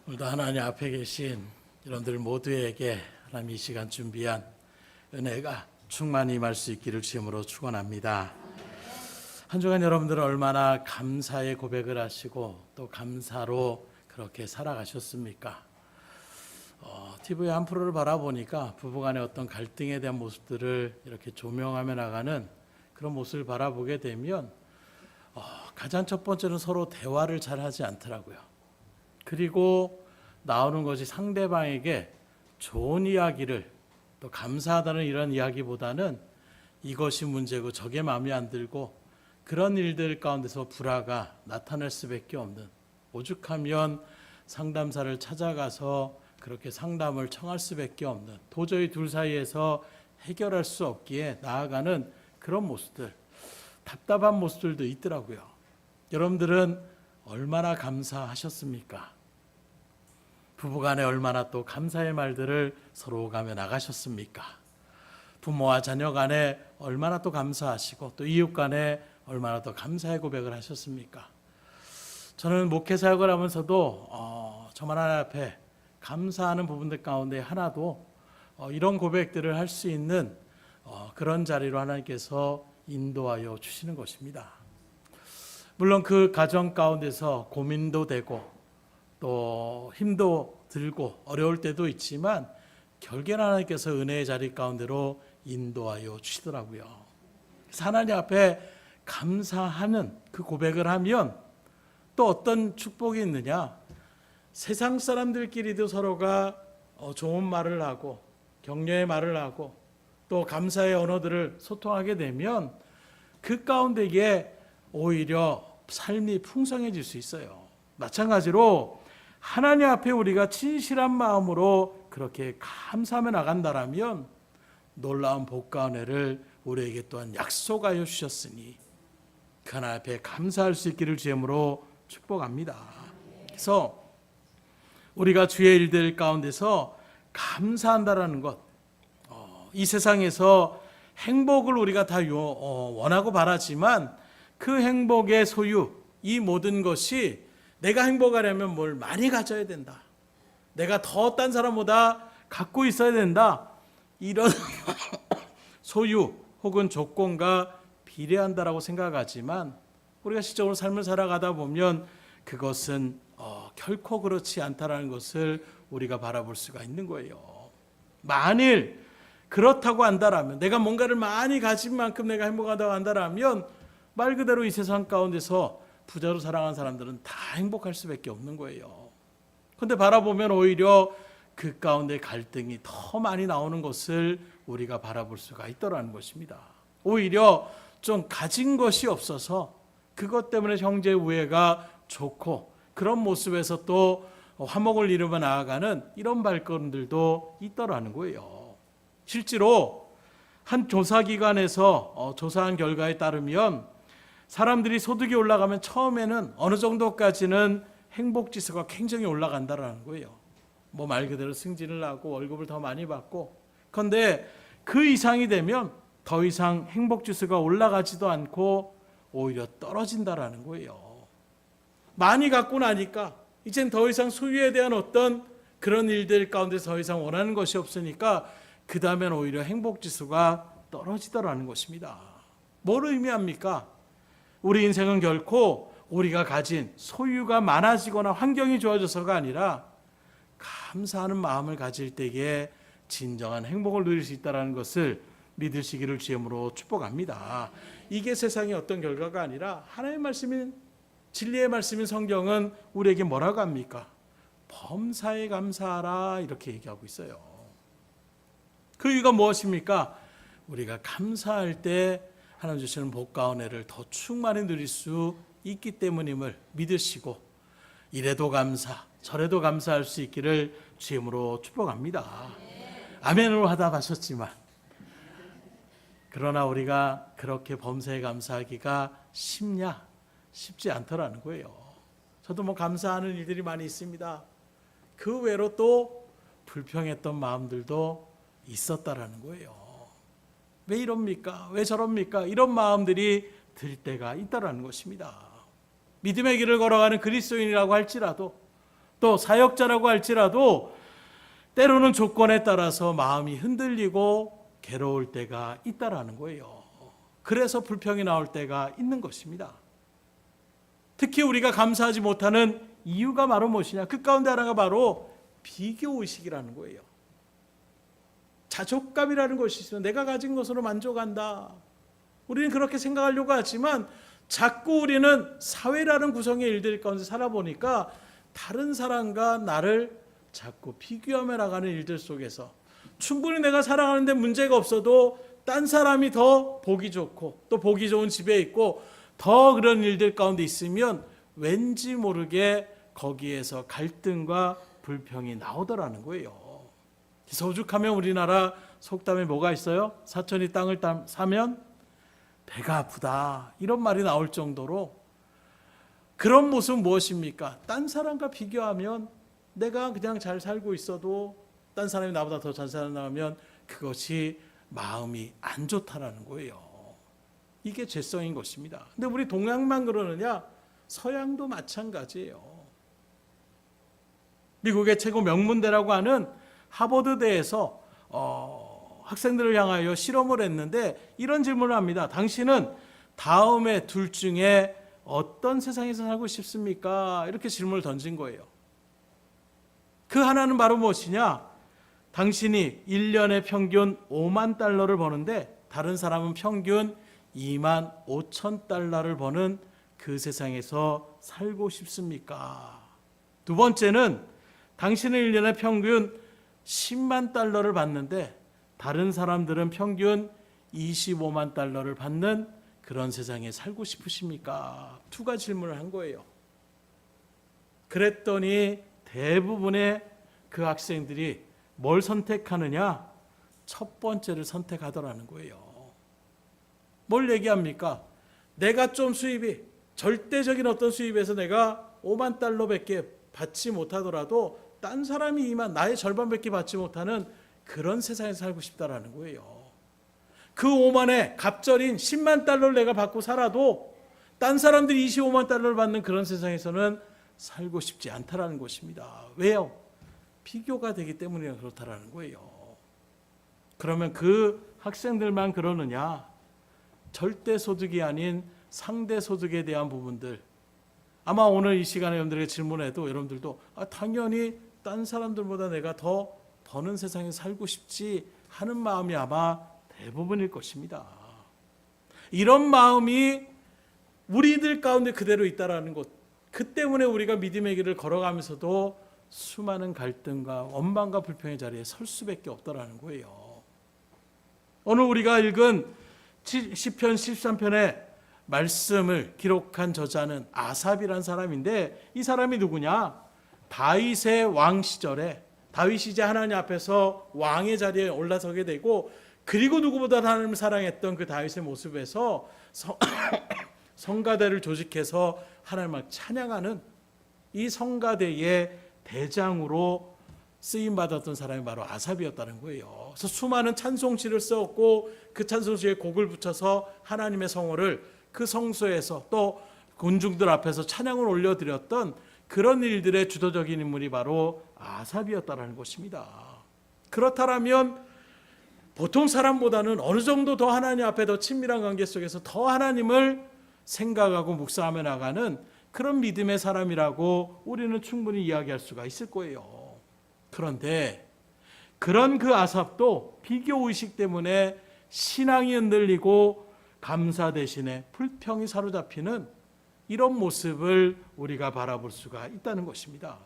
오늘도 하나님 앞에 계신 여러분들 모두에게 하나님 이 시간 준비한 은혜가 충만히 임할 수 있기를 주님으로 축원합니다. 한 주간 여러분들은 얼마나 감사의 고백을 하시고 또 감사로 그렇게 살아가셨습니까? TV 한 프로를 바라보니까 부부간의 어떤 갈등에 대한 모습들을 이렇게 조명하며 나가는 그런 모습을 바라보게 되면 가장 첫 번째는 서로 대화를 잘 하지 않더라고요. 그리고 나오는 것이 상대방에게 좋은 이야기를 또 감사하다는 이런 이야기보다는 이것이 문제고 저게 마음에 안 들고 그런 일들 가운데서 불화가 나타날 수밖에 없는, 오죽하면 상담사를 찾아가서 그렇게 상담을 청할 수밖에 없는, 도저히 둘 사이에서 해결할 수 없기에 나아가는 그런 모습들, 답답한 모습들도 있더라고요. 여러분들은 얼마나 감사하셨습니까? 부부간에 얼마나 또 감사의 말들을 서로 가며 나가셨습니까? 부모와 자녀 간에 얼마나 또 감사하시고 또 이웃 간에 얼마나 또 감사의 고백을 하셨습니까? 저는 목회 사역을 하면서도 저만 하나님 앞에 감사하는 부분들 가운데 하나도 이런 고백들을 할 수 있는 그런 자리로 하나님께서 인도하여 주시는 것입니다. 물론 그 가정 가운데서 고민도 되고 또 힘도 들고 어려울 때도 있지만 결국에는 하나님께서 은혜의 자리 가운데로 인도하여 주시더라고요. 그래서 하나님 앞에 감사하는 그 고백을 하면 또 어떤 축복이 있느냐, 세상 사람들끼리도 서로가 좋은 말을 하고 격려의 말을 하고 또 감사의 언어들을 소통하게 되면 그 가운데에 오히려 삶이 풍성해질 수 있어요. 마찬가지로 하나님 앞에 우리가 진실한 마음으로 그렇게 감사하며 나간다라면 놀라운 복과 은혜를 우리에게 또한 약속하여 주셨으니 그 하나님 앞에 감사할 수 있기를 주님으로 축복합니다. 그래서 우리가 주의 일들 가운데서 감사한다라는 것, 이 세상에서 행복을 우리가 다 원하고 바라지만 그 행복의 소유, 이 모든 것이 내가 행복하려면 뭘 많이 가져야 된다, 내가 더 딴 사람보다 갖고 있어야 된다, 이런 소유 혹은 조건과 비례한다라고 생각하지만 우리가 실제로 삶을 살아가다 보면 그것은 결코 그렇지 않다라는 것을 우리가 바라볼 수가 있는 거예요. 만일 그렇다고 한다라면, 내가 뭔가를 많이 가진 만큼 내가 행복하다고 한다라면 말 그대로 이 세상 가운데서 부자로 살아가는 사람들은 다 행복할 수밖에 없는 거예요. 그런데 바라보면 오히려 그 가운데 갈등이 더 많이 나오는 것을 우리가 바라볼 수가 있더라는 것입니다. 오히려 좀 가진 것이 없어서 그것 때문에 형제 우애가 좋고 그런 모습에서 또 화목을 이루며 나아가는 이런 발걸음들도 있더라는 거예요. 실제로 한 조사기관에서 조사한 결과에 따르면 사람들이 소득이 올라가면 처음에는 어느 정도까지는 행복지수가 굉장히 올라간다는 거예요. 뭐 말 그대로 승진을 하고 월급을 더 많이 받고, 그런데 그 이상이 되면 더 이상 행복지수가 올라가지도 않고 오히려 떨어진다라는 거예요. 많이 갖고 나니까 이젠 더 이상 소유에 대한 어떤 그런 일들 가운데 더 이상 원하는 것이 없으니까 그 다음엔 오히려 행복지수가 떨어지더라는 것입니다. 뭘 의미합니까? 우리 인생은 결코 우리가 가진 소유가 많아지거나 환경이 좋아져서가 아니라 감사하는 마음을 가질 때에 진정한 행복을 누릴 수 있다는 것을 믿으시기를 주님으로 축복합니다. 이게 세상의 어떤 결과가 아니라 하나님의 말씀인, 진리의 말씀인 성경은 우리에게 뭐라고 합니까? 범사에 감사하라, 이렇게 얘기하고 있어요. 그 이유가 무엇입니까? 우리가 감사할 때 하나님 주시는 복과 은혜를 더 충만히 누릴 수 있기 때문임을 믿으시고 이래도 감사, 저래도 감사할 수 있기를 주님으로 축복합니다. 아멘으로 하답하셨지만 그러나 우리가 그렇게 범사에 감사하기가 쉽냐? 쉽지 않더라는 거예요. 저도 뭐 감사하는 일들이 많이 있습니다. 그 외로 또 불평했던 마음들도 있었다라는 거예요. 왜 이럽니까? 왜 저럽니까? 이런 마음들이 들 때가 있다라는 것입니다. 믿음의 길을 걸어가는 그리스도인이라고 할지라도 또 사역자라고 할지라도 때로는 조건에 따라서 마음이 흔들리고 괴로울 때가 있다라는 거예요. 그래서 불평이 나올 때가 있는 것입니다. 특히 우리가 감사하지 못하는 이유가 바로 무엇이냐? 그 가운데 하나가 바로 비교의식이라는 거예요. 자족감이라는 것이 있어요. 내가 가진 것으로 만족한다. 우리는 그렇게 생각하려고 하지만 자꾸 우리는 사회라는 구성의 일들 가운데 살아보니까 다른 사람과 나를 자꾸 비교하며 나가는 일들 속에서 충분히 내가 살아가는데 문제가 없어도 딴 사람이 더 보기 좋고 또 보기 좋은 집에 있고 더 그런 일들 가운데 있으면 왠지 모르게 거기에서 갈등과 불평이 나오더라는 거예요. 그래서 오죽하면 우리나라 속담에 뭐가 있어요? 사촌이 땅을 사면 배가 아프다, 이런 말이 나올 정도로 그런 모습은 무엇입니까? 딴 사람과 비교하면 내가 그냥 잘 살고 있어도 딴 사람이 나보다 더 잘 살아나면 그것이 마음이 안 좋다라는 거예요. 이게 죄성인 것입니다. 근데 우리 동양만 그러느냐? 서양도 마찬가지예요. 미국의 최고 명문대라고 하는 하버드대에서 학생들을 향하여 실험을 했는데 이런 질문을 합니다. 당신은 다음의 둘 중에 어떤 세상에서 살고 싶습니까? 이렇게 질문을 던진 거예요. 그 하나는 바로 무엇이냐? 당신이 1년에 평균 5만 달러를 버는데 다른 사람은 평균 2만 5천 달러를 버는 그 세상에서 살고 싶습니까? 두 번째는 당신은 1년에 평균 10만 달러를 받는데 다른 사람들은 평균 25만 달러를 받는 그런 세상에 살고 싶으십니까? 두 가지 질문을 한 거예요. 그랬더니 대부분의 그 학생들이 뭘 선택하느냐? 첫 번째를 선택하더라는 거예요. 뭘 얘기합니까? 내가 좀 수입이 절대적인 어떤 수입에서 내가 5만 달러밖에 받지 못하더라도 딴 사람이 나의 절반밖에 받지 못하는 그런 세상에 살고 싶다라는 거예요. 그 5만에 갑절인 10만 달러를 내가 받고 살아도 딴 사람들이 25만 달러를 받는 그런 세상에서는 살고 싶지 않다라는 것입니다. 왜요? 비교가 되기 때문에 그렇다라는 거예요. 그러면 그 학생들만 그러느냐? 절대 소득이 아닌 상대 소득에 대한 부분들, 아마 오늘 이 시간에 여러분들에게 질문해도 여러분들도 당연히 딴 사람들보다 내가 더 버는 세상에 살고 싶지 하는 마음이 아마 대부분일 것입니다. 이런 마음이 우리들 가운데 그대로 있다라는 것, 그 때문에 우리가 믿음의 길을 걸어가면서도 수많은 갈등과 원망과 불평의 자리에 설 수밖에 없다라는 거예요. 오늘 우리가 읽은 시편 13편의 말씀을 기록한 저자는 아삽이라는 사람인데 이 사람이 누구냐? 다윗의 왕 시절에 다윗이 이제 하나님 앞에서 왕의 자리에 올라서게 되고 그리고 누구보다 하나님을 사랑했던 그 다윗의 모습에서 성가대를 조직해서 하나님을 찬양하는 이 성가대의 대장으로 쓰임받았던 사람이 바로 아삽이었다는 거예요. 그래서 수많은 찬송시를 썼고 그 찬송시에 곡을 붙여서 하나님의 성호를 그 성소에서 또 군중들 앞에서 찬양을 올려드렸던 그런 일들의 주도적인 인물이 바로 아삽이었다는 것입니다. 그렇다면 보통 사람보다는 어느 정도 더 하나님 앞에 더 친밀한 관계 속에서 더 하나님을 생각하고 묵상하며 나가는 그런 믿음의 사람이라고 우리는 충분히 이야기할 수가 있을 거예요. 그런데 그런 그 아삽도 비교의식 때문에 신앙이 흔들리고 감사 대신에 불평이 사로잡히는 이런 모습을 우리가 바라볼 수가 있다는 것입니다.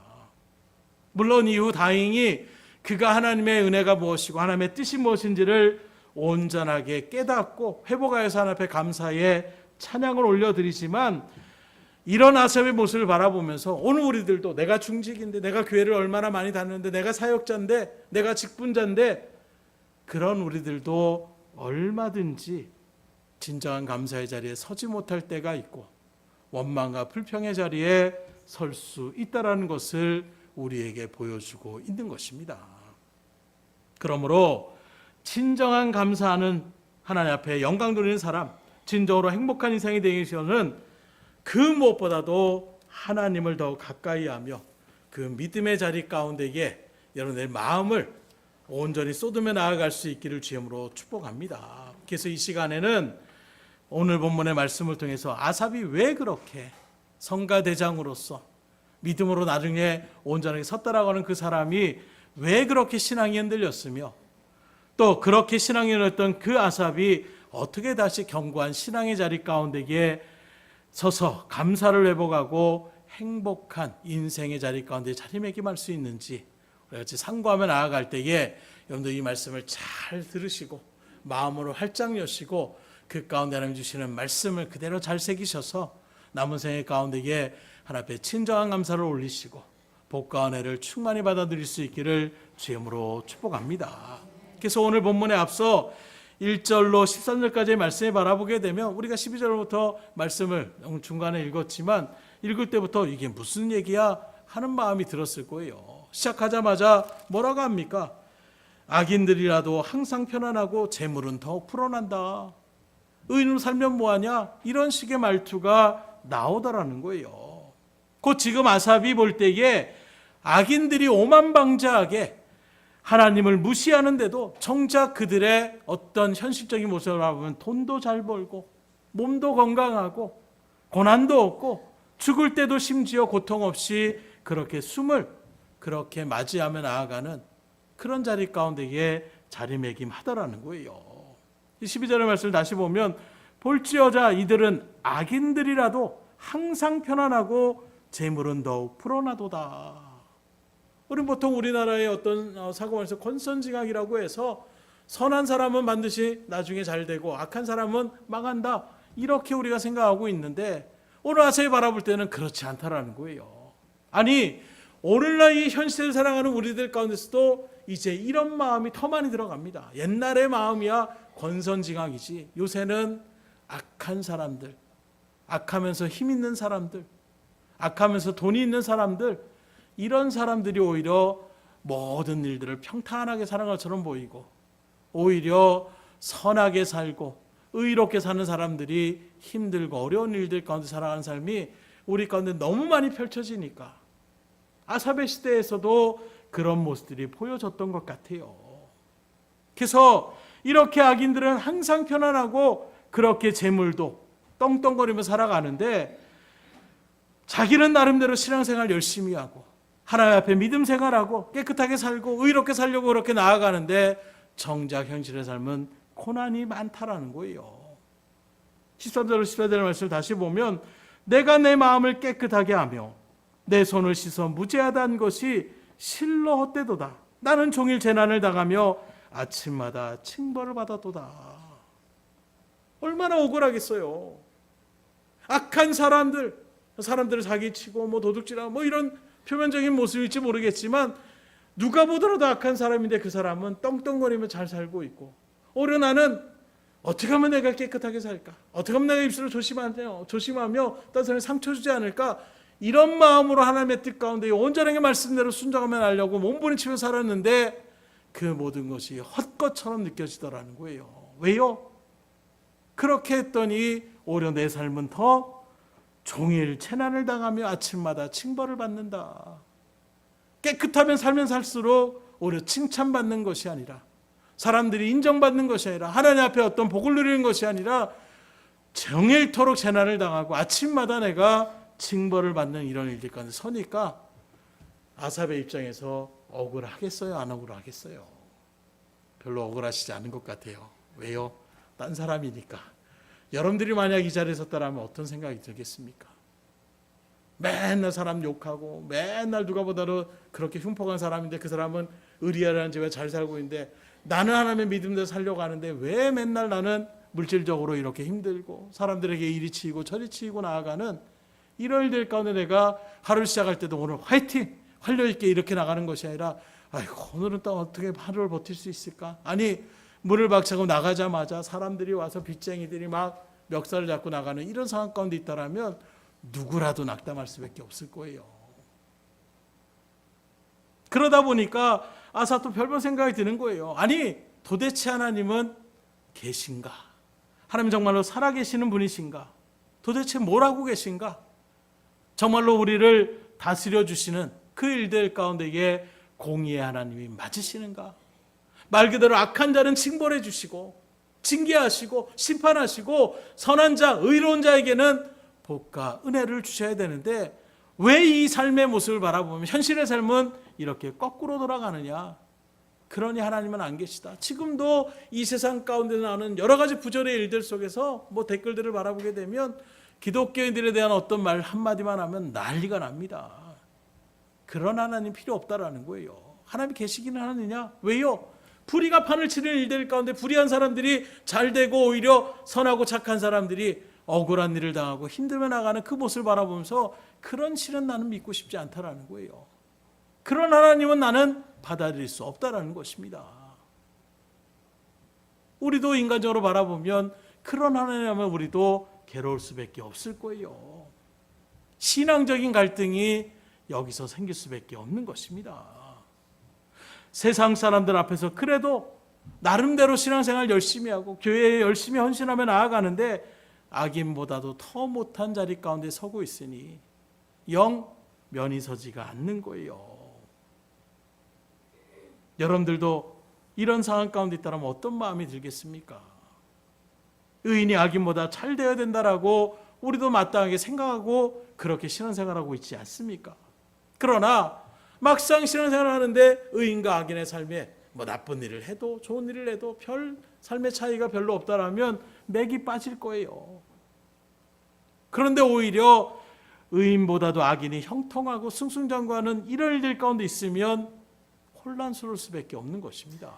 물론 이후 다행히 그가 하나님의 은혜가 무엇이고 하나님의 뜻이 무엇인지를 온전하게 깨닫고 회복하여서 하나님 앞에 감사의 찬양을 올려드리지만 이런 아삽의 모습을 바라보면서 오늘 우리들도 내가 중직인데 내가 교회를 얼마나 많이 다녔는데 내가 사역자인데 내가 직분자인데 그런 우리들도 얼마든지 진정한 감사의 자리에 서지 못할 때가 있고 원망과 불평의 자리에 설 수 있다는 것을 우리에게 보여주고 있는 것입니다. 그러므로 진정한 감사하는 하나님 앞에 영광 돌리는 사람, 진정으로 행복한 인생이 되기 위해서는 그 무엇보다도 하나님을 더 가까이 하며 그 믿음의 자리 가운데에 여러분의 마음을 온전히 쏟으며 나아갈 수 있기를 주님으로 축복합니다. 그래서 이 시간에는 오늘 본문의 말씀을 통해서 아삽이 왜 그렇게 성가대장으로서 믿음으로 나중에 온전하게 섰다라고 하는 그 사람이 왜 그렇게 신앙이 흔들렸으며 또 그렇게 신앙이 흔들렸던 그 아삽이 어떻게 다시 견고한 신앙의 자리 가운데에 서서 감사를 회복하고 행복한 인생의 자리 가운데 자리매김할 수 있는지 우리 같이 상고하며 나아갈 때에 여러분들 이 말씀을 잘 들으시고 마음으로 활짝 여시고 그 가운데 하나님 주시는 말씀을 그대로 잘 새기셔서 남은 생애 가운데에 하나님 앞에 친정한 감사를 올리시고 복과 은혜를 충만히 받아들일 수 있기를 주님으로 축복합니다. 그래서 오늘 본문에 앞서 1절로 13절까지의 말씀을 바라보게 되면 우리가 12절부터 말씀을 중간에 읽었지만 읽을 때부터 이게 무슨 얘기야 하는 마음이 들었을 거예요. 시작하자마자 뭐라고 합니까? 악인들이라도 항상 편안하고 재물은 더욱 풀어난다. 의인으로 살면 뭐하냐? 이런 식의 말투가 나오더라는 거예요. 곧 지금 아삽이 볼 때에 악인들이 오만방자하게 하나님을 무시하는데도 정작 그들의 어떤 현실적인 모습을 보면 돈도 잘 벌고 몸도 건강하고 고난도 없고 죽을 때도 심지어 고통 없이 그렇게 숨을 그렇게 맞이하며 나아가는 그런 자리 가운데에 자리매김하더라는 거예요. 12절의 말씀을 다시 보면 볼지어자 이들은 악인들이라도 항상 편안하고 재물은 더욱 풀어나도다. 우리는 보통 우리나라의 어떤 사고방에서 권선징악이라고 해서 선한 사람은 반드시 나중에 잘 되고 악한 사람은 망한다 이렇게 우리가 생각하고 있는데 오늘 아삽이 바라볼 때는 그렇지 않다라는 거예요. 아니 오늘날 이 현실을 살아가는 우리들 가운데서도 이제 이런 마음이 더 많이 들어갑니다. 옛날의 마음이야 권선징악이지 요새는 악한 사람들, 악하면서 힘 있는 사람들, 악하면서 돈이 있는 사람들 이런 사람들이 오히려 모든 일들을 평탄하게 사는 것처럼 보이고 오히려 선하게 살고 의롭게 사는 사람들이 힘들고 어려운 일들 가운데 살아가는 삶이 우리 가운데 너무 많이 펼쳐지니까 아삽의 시대에서도 그런 모습들이 보여졌던 것 같아요. 그래서 이렇게 악인들은 항상 편안하고 그렇게 재물도 떵떵거리며 살아가는데 자기는 나름대로 신앙생활 열심히 하고 하나님 앞에 믿음 생활하고 깨끗하게 살고 의롭게 살려고 그렇게 나아가는데 정작 현실의 삶은 고난이 많다라는 거예요. 13절 14절 말씀을 다시 보면 내가 내 마음을 깨끗하게 하며 내 손을 씻어 무죄하다는 것이 실로 헛되도다. 나는 종일 재난을 당하며 아침마다 징벌을 받아도다. 얼마나 억울하겠어요. 악한 사람들을 사기치고 뭐 도둑질하고 뭐 이런 표면적인 모습일지 모르겠지만 누가 보더라도 악한 사람인데 그 사람은 떵떵거리며 잘 살고 있고 오히려 나는 어떻게 하면 내가 깨끗하게 살까? 어떻게 하면 내가 입술을 조심하며 다른 사람에 상처 주지 않을까? 이런 마음으로 하나님의 뜻 가운데 온전하게 말씀대로 순종하며 하려고 몸부림치며 살았는데 그 모든 것이 헛것처럼 느껴지더라는 거예요. 왜요? 그렇게 했더니 오히려 내 삶은 더 종일 재난을 당하며 아침마다 징벌을 받는다. 깨끗하면 살면 살수록 오히려 칭찬받는 것이 아니라 사람들이 인정받는 것이 아니라 하나님 앞에 어떤 복을 누리는 것이 아니라 정일토록 재난을 당하고 아침마다 내가 징벌을 받는 이런 일들 가운데 서니까 아삽의 입장에서 억울하겠어요? 안 억울하겠어요? 별로 억울하시지 않은 것 같아요. 왜요? 딴 사람이니까. 여러분들이 만약 이 자리에 섰다면 어떤 생각이 들겠습니까? 맨날 사람 욕하고 맨날 누가 보더라도 그렇게 흉폭한 사람인데 그 사람은 의리하라는 집에 잘 살고 있는데 나는 하나님의 믿음대로 살려고 하는데 왜 맨날 나는 물질적으로 이렇게 힘들고 사람들에게 이리 치이고 저리 치이고 나아가는 이런 일들 가운데 내가 하루를 시작할 때도 오늘 화이팅! 활력있게 이렇게 나가는 것이 아니라 아이고 오늘은 또 어떻게 하루를 버틸 수 있을까? 아니 문을 박차고 나가자마자 사람들이 와서 빚쟁이들이 막 멱살을 잡고 나가는 이런 상황 가운데 있다라면 누구라도 낙담할 수밖에 없을 거예요. 그러다 보니까 아삽도 별별 생각이 드는 거예요. 아니 도대체 하나님은 계신가? 하나님 정말로 살아계시는 분이신가? 도대체 뭘 하고 계신가? 정말로 우리를 다스려 주시는 그 일들 가운데에 공의의 하나님이 맞으시는가? 말 그대로 악한 자는 징벌해 주시고 징계하시고 심판하시고 선한 자, 의로운 자에게는 복과 은혜를 주셔야 되는데 왜 이 삶의 모습을 바라보면 현실의 삶은 이렇게 거꾸로 돌아가느냐? 그러니 하나님은 안 계시다. 지금도 이 세상 가운데 나오는 여러 가지 부조리의 일들 속에서 댓글들을 바라보게 되면 기독교인들에 대한 어떤 말 한마디만 하면 난리가 납니다. 그런 하나님 필요 없다라는 거예요. 하나님 계시기는 하느냐? 왜요? 불의가 판을 치는 일들 가운데 불의한 사람들이 잘 되고 오히려 선하고 착한 사람들이 억울한 일을 당하고 힘들며 나가는 그 모습을 바라보면서 그런 실은 나는 믿고 싶지 않다라는 거예요. 그런 하나님은 나는 받아들일 수 없다라는 것입니다. 우리도 인간적으로 바라보면 그런 하나님이라면 우리도 괴로울 수밖에 없을 거예요. 신앙적인 갈등이 여기서 생길 수밖에 없는 것입니다. 세상 사람들 앞에서 그래도 나름대로 신앙생활 열심히 하고 교회에 열심히 헌신하며 나아가는데 악인보다도 더 못한 자리 가운데 서고 있으니 영 면이 서지가 않는 거예요. 여러분들도 이런 상황 가운데 있다면 어떤 마음이 들겠습니까? 의인이 악인보다 잘 되어야 된다라고 우리도 마땅하게 생각하고 그렇게 신앙생활하고 있지 않습니까? 그러나 막상 신앙생활을 하는데 의인과 악인의 삶에 나쁜 일을 해도 좋은 일을 해도 별 삶의 차이가 별로 없다라면 맥이 빠질 거예요. 그런데 오히려 의인보다도 악인이 형통하고 승승장구하는 이런 일들 가운데 있으면 혼란스러울 수밖에 없는 것입니다.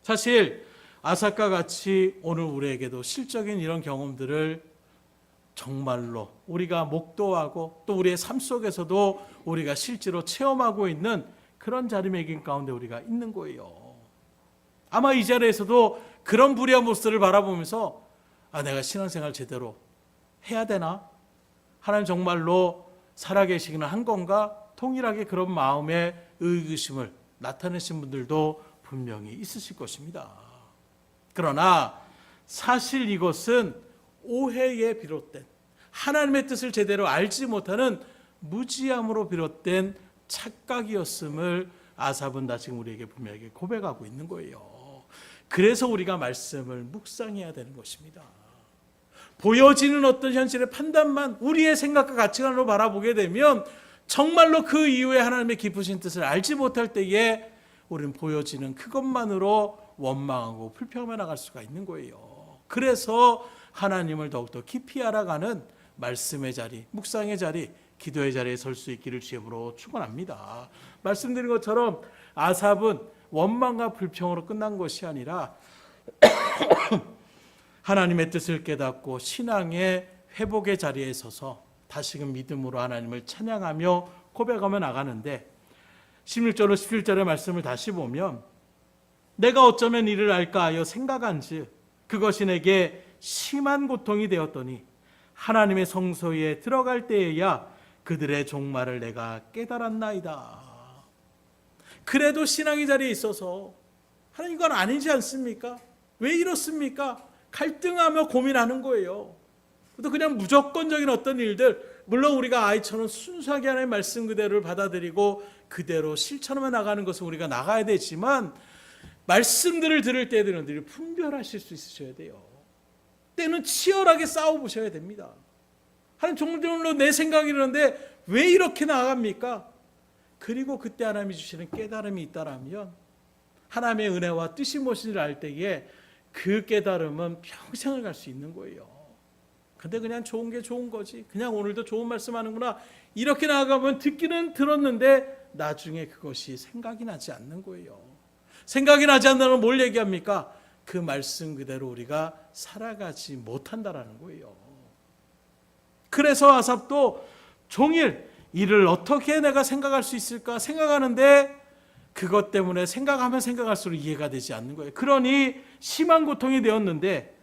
사실 아삭과 같이 오늘 우리에게도 실적인 이런 경험들을 정말로 우리가 목도하고 또 우리의 삶 속에서도 우리가 실제로 체험하고 있는 그런 자리매김 가운데 우리가 있는 거예요. 아마 이 자리에서도 그런 불의한 모습을 바라보면서 내가 신앙생활 제대로 해야 되나? 하나님 정말로 살아계시기는 한 건가? 통일하게 그런 마음의 의구심을 나타내신 분들도 분명히 있으실 것입니다. 그러나 사실 이것은 오해에 비롯된 하나님의 뜻을 제대로 알지 못하는 무지함으로 비롯된 착각이었음을 아삽은 다 지금 우리에게 분명하게 고백하고 있는 거예요. 그래서 우리가 말씀을 묵상해야 되는 것입니다. 보여지는 어떤 현실의 판단만 우리의 생각과 가치관으로 바라보게 되면 정말로 그 이후에 하나님의 깊으신 뜻을 알지 못할 때에 우리는 보여지는 그것만으로 원망하고 불평하며 나갈 수가 있는 거예요. 그래서 하나님을 더욱더 깊이 알아가는 말씀의 자리, 묵상의 자리, 기도의 자리에 설 수 있기를 주님으로 축원합니다. 말씀드린 것처럼 아삽은 원망과 불평으로 끝난 것이 아니라 하나님의 뜻을 깨닫고 신앙의 회복의 자리에 서서 다시금 믿음으로 하나님을 찬양하며 고백하며 나가는데 16절로 17절의 말씀을 다시 보면 내가 어쩌면 이를 알까 하여 생각한즉 그것이 내게 심한 고통이 되었더니 하나님의 성소에 들어갈 때에야 그들의 종말을 내가 깨달았나이다. 그래도 신앙의 자리에 있어서 하나님 이건 아니지 않습니까? 왜 이렇습니까? 갈등하며 고민하는 거예요. 또 그냥 무조건적인 어떤 일들, 물론 우리가 아이처럼 순수하게 하나님의 말씀 그대로를 받아들이고 그대로 실천하며 나가는 것은 우리가 나가야 되지만 말씀들을 들을 때들은 분별하실 수 있으셔야 돼요. 때는 치열하게 싸워보셔야 됩니다. 하나님 정말로 내 생각이 이러는데 왜 이렇게 나아갑니까? 그리고 그때 하나님이 주시는 깨달음이 있다라면 하나님의 은혜와 뜻이 무엇인지를 알 때에 그 깨달음은 평생을 갈 수 있는 거예요. 근데 그냥 좋은 게 좋은 거지. 그냥 오늘도 좋은 말씀 하는구나. 이렇게 나아가면 듣기는 들었는데 나중에 그것이 생각이 나지 않는 거예요. 생각이 나지 않는다면 뭘 얘기합니까? 그 말씀 그대로 우리가 살아가지 못한다라는 거예요. 그래서 아삽도 종일 이를 어떻게 내가 생각할 수 있을까 생각하는데 그것 때문에 생각하면 생각할수록 이해가 되지 않는 거예요. 그러니 심한 고통이 되었는데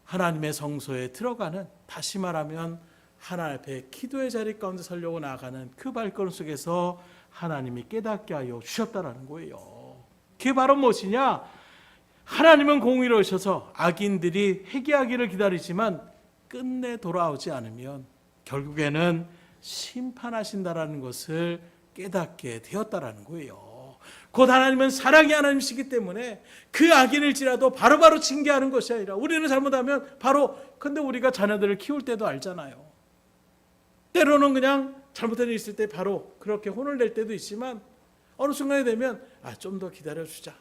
하나님의 성소에 들어가는, 다시 말하면 하나님 앞에 기도의 자리 가운데 서려고 나아가는 그 발걸음 속에서 하나님이 깨닫게 하여 주셨다라는 거예요. 그게 바로 무엇이냐? 하나님은 공의로우셔서 악인들이 회개하기를 기다리지만 끝내 돌아오지 않으면 결국에는 심판하신다라는 것을 깨닫게 되었다라는 거예요. 곧 하나님은 사랑의 하나님이시기 때문에 그 악인일지라도 바로바로 징계하는 것이 아니라, 우리는 잘못하면 바로, 근데 우리가 자녀들을 키울 때도 알잖아요. 때로는 그냥 잘못된 일 있을 때 바로 그렇게 혼을 낼 때도 있지만, 어느 순간이 되면 좀 더 기다려주자,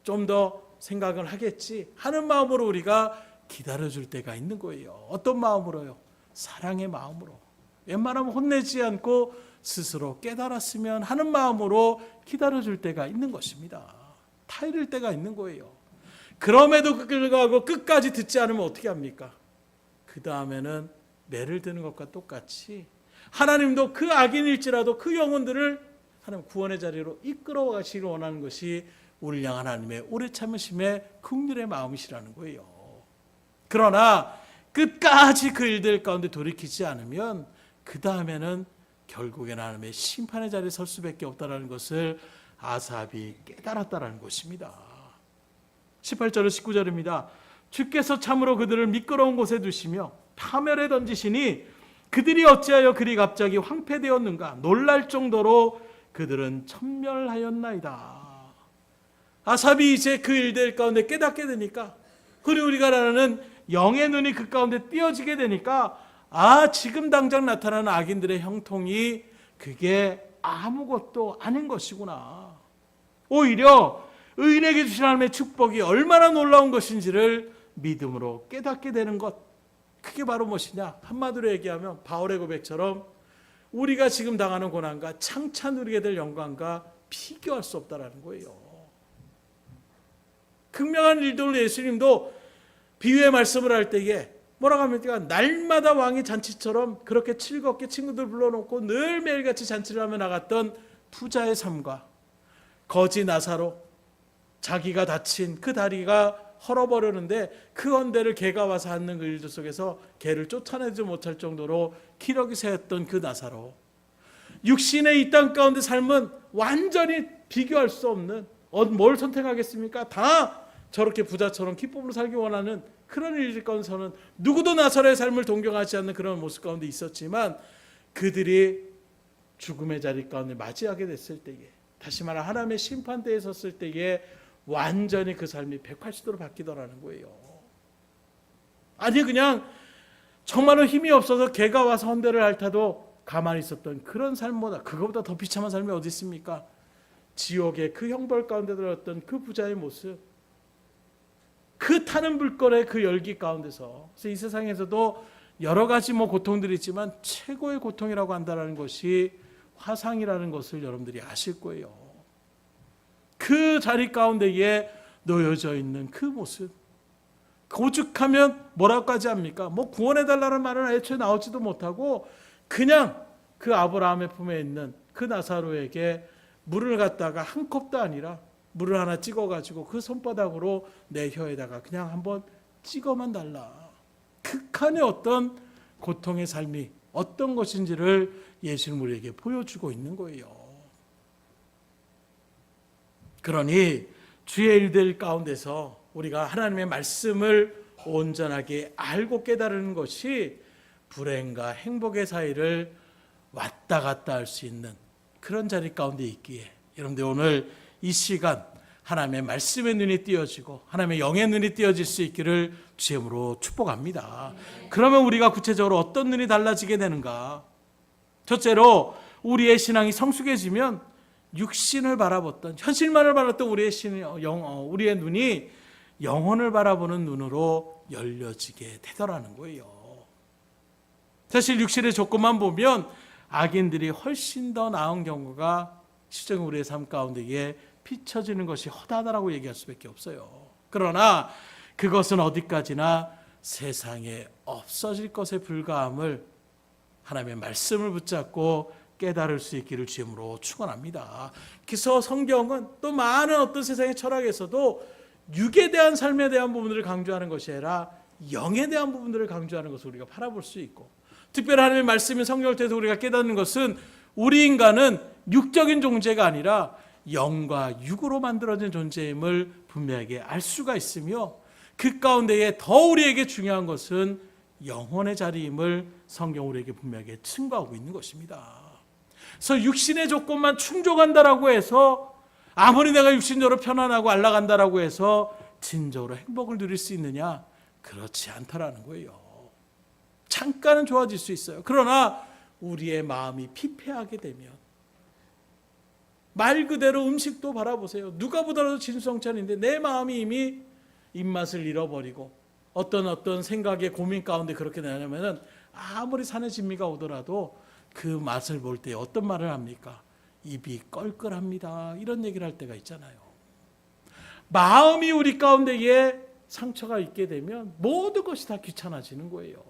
좀 더 생각을 하겠지 하는 마음으로 우리가 기다려줄 때가 있는 거예요. 어떤 마음으로요? 사랑의 마음으로. 웬만하면 혼내지 않고 스스로 깨달았으면 하는 마음으로 기다려줄 때가 있는 것입니다. 타이를 때가 있는 거예요. 그럼에도 불구하고 끝까지 듣지 않으면 어떻게 합니까? 그 다음에는 매를 드는 것과 똑같이 하나님도 그 악인일지라도 그 영혼들을 하나님 구원의 자리로 이끌어 가시기를 원하는 것이 우리를 향한 하나님의 오래 참으심의 긍휼의 마음이시라는 거예요. 그러나 끝까지 그 일들 가운데 돌이키지 않으면 그 다음에는 결국에는 하나님의 심판의 자리에 설 수밖에 없다는 것을 아삽이 깨달았다는 것입니다. 18절로 19절입니다. 주께서 참으로 그들을 미끄러운 곳에 두시며 파멸에 던지시니 그들이 어찌하여 그리 갑자기 황폐되었는가? 놀랄 정도로 그들은 천멸하였나이다. 아삽이 이제 그 일들 가운데 깨닫게 되니까, 그리고 우리가 나는 영의 눈이 그 가운데 띄어지게 되니까, 지금 당장 나타나는 악인들의 형통이 그게 아무것도 아닌 것이구나. 오히려 의인에게 주신 하나님의 축복이 얼마나 놀라운 것인지를 믿음으로 깨닫게 되는 것, 그게 바로 무엇이냐? 한마디로 얘기하면 바울의 고백처럼 우리가 지금 당하는 고난과 창차 누리게 될 영광과 비교할 수 없다라는 거예요. 극명한 일들로 예수님도 비유의 말씀을 할 때에 뭐라고 합니까? 날마다 왕의 잔치처럼 그렇게 즐겁게 친구들 불러놓고 늘 매일같이 잔치를 하며 나갔던 부자의 삶과 거지 나사로, 자기가 다친 그 다리가 헐어버렸는데 그 언대를 개가 와서 앓는 그 일들 속에서 개를 쫓아내지 못할 정도로 기력이 세였던 그 나사로, 육신의 이 땅 가운데 삶은 완전히 비교할 수 없는, 뭘 선택하겠습니까? 다 저렇게 부자처럼 기쁨으로 살기 원하는 그런 일들 가운데서는 누구도 나사로의 삶을 동경하지 않는 그런 모습 가운데 있었지만, 그들이 죽음의 자리 가운데 맞이하게 됐을 때에, 다시 말해 하나님의 심판대에 섰을 때에 완전히 그 삶이 180도로 바뀌더라는 거예요. 아니 그냥 정말로 힘이 없어서 개가 와서 헌대를 핥아도 가만히 있었던 그런 삶보다, 그거보다 더 비참한 삶이 어디 있습니까? 지옥의 그 형벌 가운데 들었던 그 부자의 모습, 그 타는 불꽃의 그 열기 가운데서, 그래서 이 세상에서도 여러 가지 고통들이 있지만 최고의 고통이라고 한다는 것이 화상이라는 것을 여러분들이 아실 거예요. 그 자리 가운데에 놓여져 있는 그 모습, 오죽하면 뭐라고까지 합니까? 구원해달라는 말은 애초에 나오지도 못하고 그냥 그 아브라함의 품에 있는 그 나사로에게 물을 갖다가 한 컵도 아니라 물을 하나 찍어가지고 그 손바닥으로 내 혀에다가 그냥 한번 찍어만 달라. 극한의 어떤 고통의 삶이 어떤 것인지를 예수님 우리에게 보여주고 있는 거예요. 그러니 주의 일들 가운데서 우리가 하나님의 말씀을 온전하게 알고 깨달은 것이 불행과 행복의 사이를 왔다 갔다 할 수 있는 그런 자리 가운데 있기에, 여러분들 오늘 이 시간 하나님의 말씀의 눈이 띄어지고 하나님의 영의 눈이 띄어질 수 있기를 주님으로 축복합니다. 그러면 우리가 구체적으로 어떤 눈이 달라지게 되는가? 첫째로 우리의 신앙이 성숙해지면 육신을 바라봤던, 현실만을 바라봤던 우리의 눈이 영혼을 바라보는 눈으로 열려지게 되더라는 거예요. 사실 육신의 조건만 보면 악인들이 훨씬 더 나은 경우가 실제로 우리의 삶 가운데에 비춰지는 것이 허다하다라고 얘기할 수밖에 없어요. 그러나 그것은 어디까지나 세상에 없어질 것에 불과함을 하나님의 말씀을 붙잡고 깨달을 수 있기를 주님으로 축원합니다. 그래서 성경은 또 많은 어떤 세상의 철학에서도 육에 대한 삶에 대한 부분들을 강조하는 것이 아니라 영에 대한 부분들을 강조하는 것을 우리가 바라볼 수 있고, 특별히 하나님의 말씀인 성경을 통해서 우리가 깨닫는 것은 우리 인간은 육적인 존재가 아니라 영과 육으로 만들어진 존재임을 분명하게 알 수가 있으며, 그 가운데에 더 우리에게 중요한 것은 영혼의 자리임을 성경 우리에게 분명하게 증거하고 있는 것입니다. 그래서 육신의 조건만 충족한다라고 해서 아무리 내가 육신적으로 편안하고 안락한다라고 해서 진정으로 행복을 누릴 수 있느냐? 그렇지 않다라는 거예요. 잠깐은 좋아질 수 있어요. 그러나 우리의 마음이 피폐하게 되면 말 그대로 음식도 바라보세요. 누가 보더라도 진수성찬인데 내 마음이 이미 입맛을 잃어버리고 어떤 생각의 고민 가운데 그렇게 되냐면은 아무리 산의 진미가 오더라도 그 맛을 볼 때 어떤 말을 합니까? 입이 껄껄합니다. 이런 얘기를 할 때가 있잖아요. 마음이 우리 가운데에 상처가 있게 되면 모든 것이 다 귀찮아지는 거예요.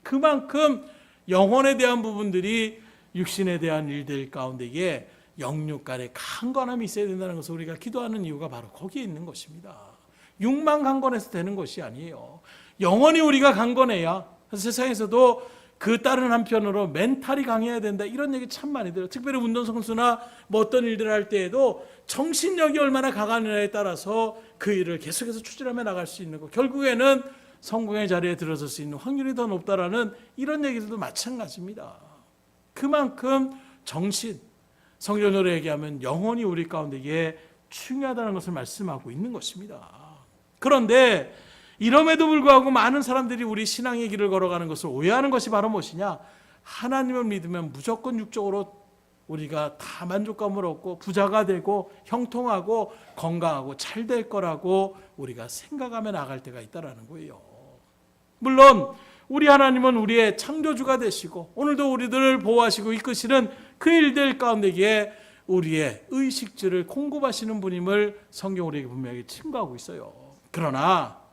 그만큼 영혼에 대한 부분들이 육신에 대한 일들 가운데에 영육 간의 강건함이 있어야 된다는 것을 우리가 기도하는 이유가 바로 거기에 있는 것입니다. 육만 강건해서 되는 것이 아니에요. 영혼이 우리가 강건해야 세상에서도 그 다른 한편으로 멘탈이 강해야 된다 이런 얘기 참 많이 들어요. 특별히 운동선수나 뭐 어떤 일들을 할 때에도 정신력이 얼마나 강하느냐에 따라서 그 일을 계속해서 추진하며 나갈 수 있는 거, 결국에는 성공의 자리에 들어설 수 있는 확률이 더 높다라는 이런 얘기들도 마찬가지입니다. 그만큼 정신, 성경으로 얘기하면 영혼이 우리 가운데에 중요하다는 것을 말씀하고 있는 것입니다. 그런데 이럼에도 불구하고 많은 사람들이 우리 신앙의 길을 걸어가는 것을 오해하는 것이 바로 무엇이냐? 하나님을 믿으면 무조건 육적으로 우리가 다 만족감을 얻고 부자가 되고 형통하고 건강하고 잘 될 거라고 우리가 생각하며 나갈 때가 있다는 거예요. 물론 우리 하나님은 우리의 창조주가 되시고 오늘도 우리들을 보호하시고 이끄시는 그 일들 가운데에 우리의 의식주를 공급하시는 분임을 성경 우리에게 분명히 증거하고 있어요. 그러나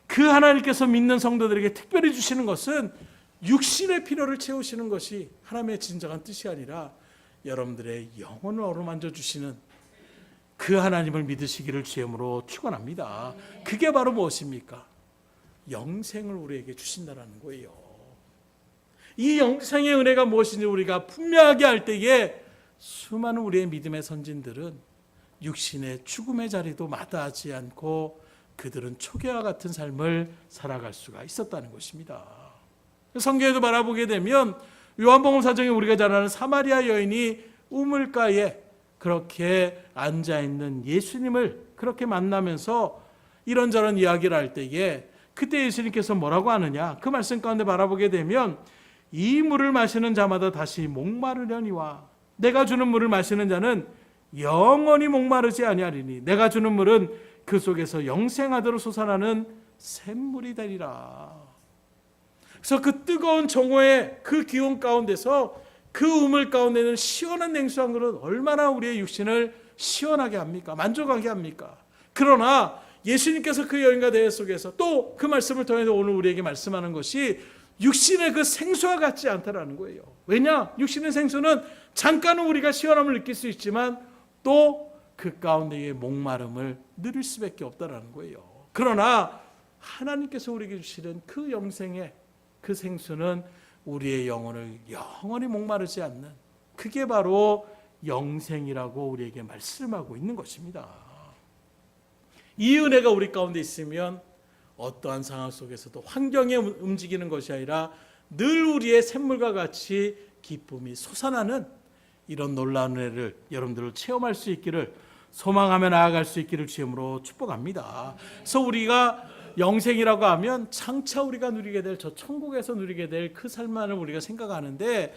그 하나님께서 믿는 성도들에게 특별히 주시는 것은 육신의 필요를 채우시는 것이 하나님의 진정한 뜻이 아니라 여러분들의 영혼을 어루만져 주시는 그 하나님을 믿으시기를 주임으로 축원합니다. 그게 바로 무엇입니까? 영생을 우리에게 주신다는 거예요. 이 영생의 은혜가 무엇인지 우리가 분명하게 할 때에 수많은 우리의 믿음의 선진들은 육신의 죽음의 자리도 마다하지 않고 그들은 초계와 같은 삶을 살아갈 수가 있었다는 것입니다. 성경에도 바라보게 되면 요한복음 4장에 우리가 잘 아는 사마리아 여인이 우물가에 그렇게 앉아있는 예수님을 그렇게 만나면서 이런저런 이야기를 할 때에 그때 예수님께서 뭐라고 하느냐? 그 말씀 가운데 바라보게 되면 이 물을 마시는 자마다 다시 목마르려니와 내가 주는 물을 마시는 자는 영원히 목마르지 아니하리니 내가 주는 물은 그 속에서 영생하도록 솟아나는 샘물이 되리라. 그래서 그 뜨거운 정오의 그 기온 가운데서 그 우물 가운데는 시원한 냉수 한 그릇 얼마나 우리의 육신을 시원하게 합니까? 만족하게 합니까? 그러나 예수님께서 그 여인과 대화 속에서 또 그 말씀을 통해서 오늘 우리에게 말씀하는 것이 육신의 그 생수와 같지 않다라는 거예요. 왜냐? 육신의 생수는 잠깐은 우리가 시원함을 느낄 수 있지만 또 그 가운데의 목마름을 누릴 수밖에 없다라는 거예요. 그러나 하나님께서 우리에게 주시는 그 영생의 그 생수는 우리의 영혼을 영원히 목마르지 않는 그게 바로 영생이라고 우리에게 말씀하고 있는 것입니다. 이 은혜가 우리 가운데 있으면 어떠한 상황 속에서도 환경에 움직이는 것이 아니라 늘 우리의 샘물과 같이 기쁨이 솟아나는 이런 놀라운 은혜를 여러분들을 체험할 수 있기를 소망하며 나아갈 수 있기를 주임으로 축복합니다. 그래서 우리가 영생이라고 하면 장차 우리가 누리게 될 저 천국에서 누리게 될 그 삶만을 우리가 생각하는데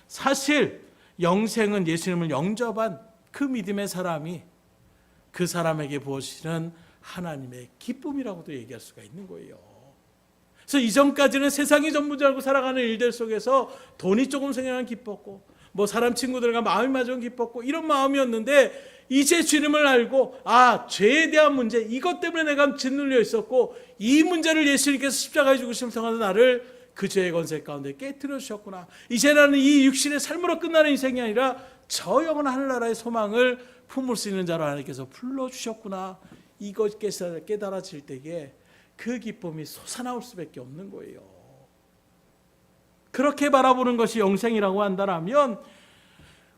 사실 영생은 예수님을 영접한 그 믿음의 사람이 그 사람에게 부어주시는 하나님의 기쁨이라고도 얘기할 수가 있는 거예요. 그래서 이전까지는 세상이 전부인 줄 알고 살아가는 일들 속에서 돈이 조금 생기면 기뻤고 뭐 사람 친구들과 마음이 맞으면 기뻤고 이런 마음이었는데 이제 주님을 알고 죄에 대한 문제 이것 때문에 내가 짓눌려 있었고 이 문제를 예수님께서 십자가에 죽으심을 통해서 나를 그 죄의 권세 가운데 깨트려 주셨구나. 이제 나는 이 육신의 삶으로 끝나는 인생이 아니라 저 영원한 하늘나라의 소망을 품을 수 있는 자로 하나님께서 불러주셨구나. 이것 깨달아질 때에 그 기쁨이 솟아나올 수밖에 없는 거예요. 그렇게 바라보는 것이 영생이라고 한다면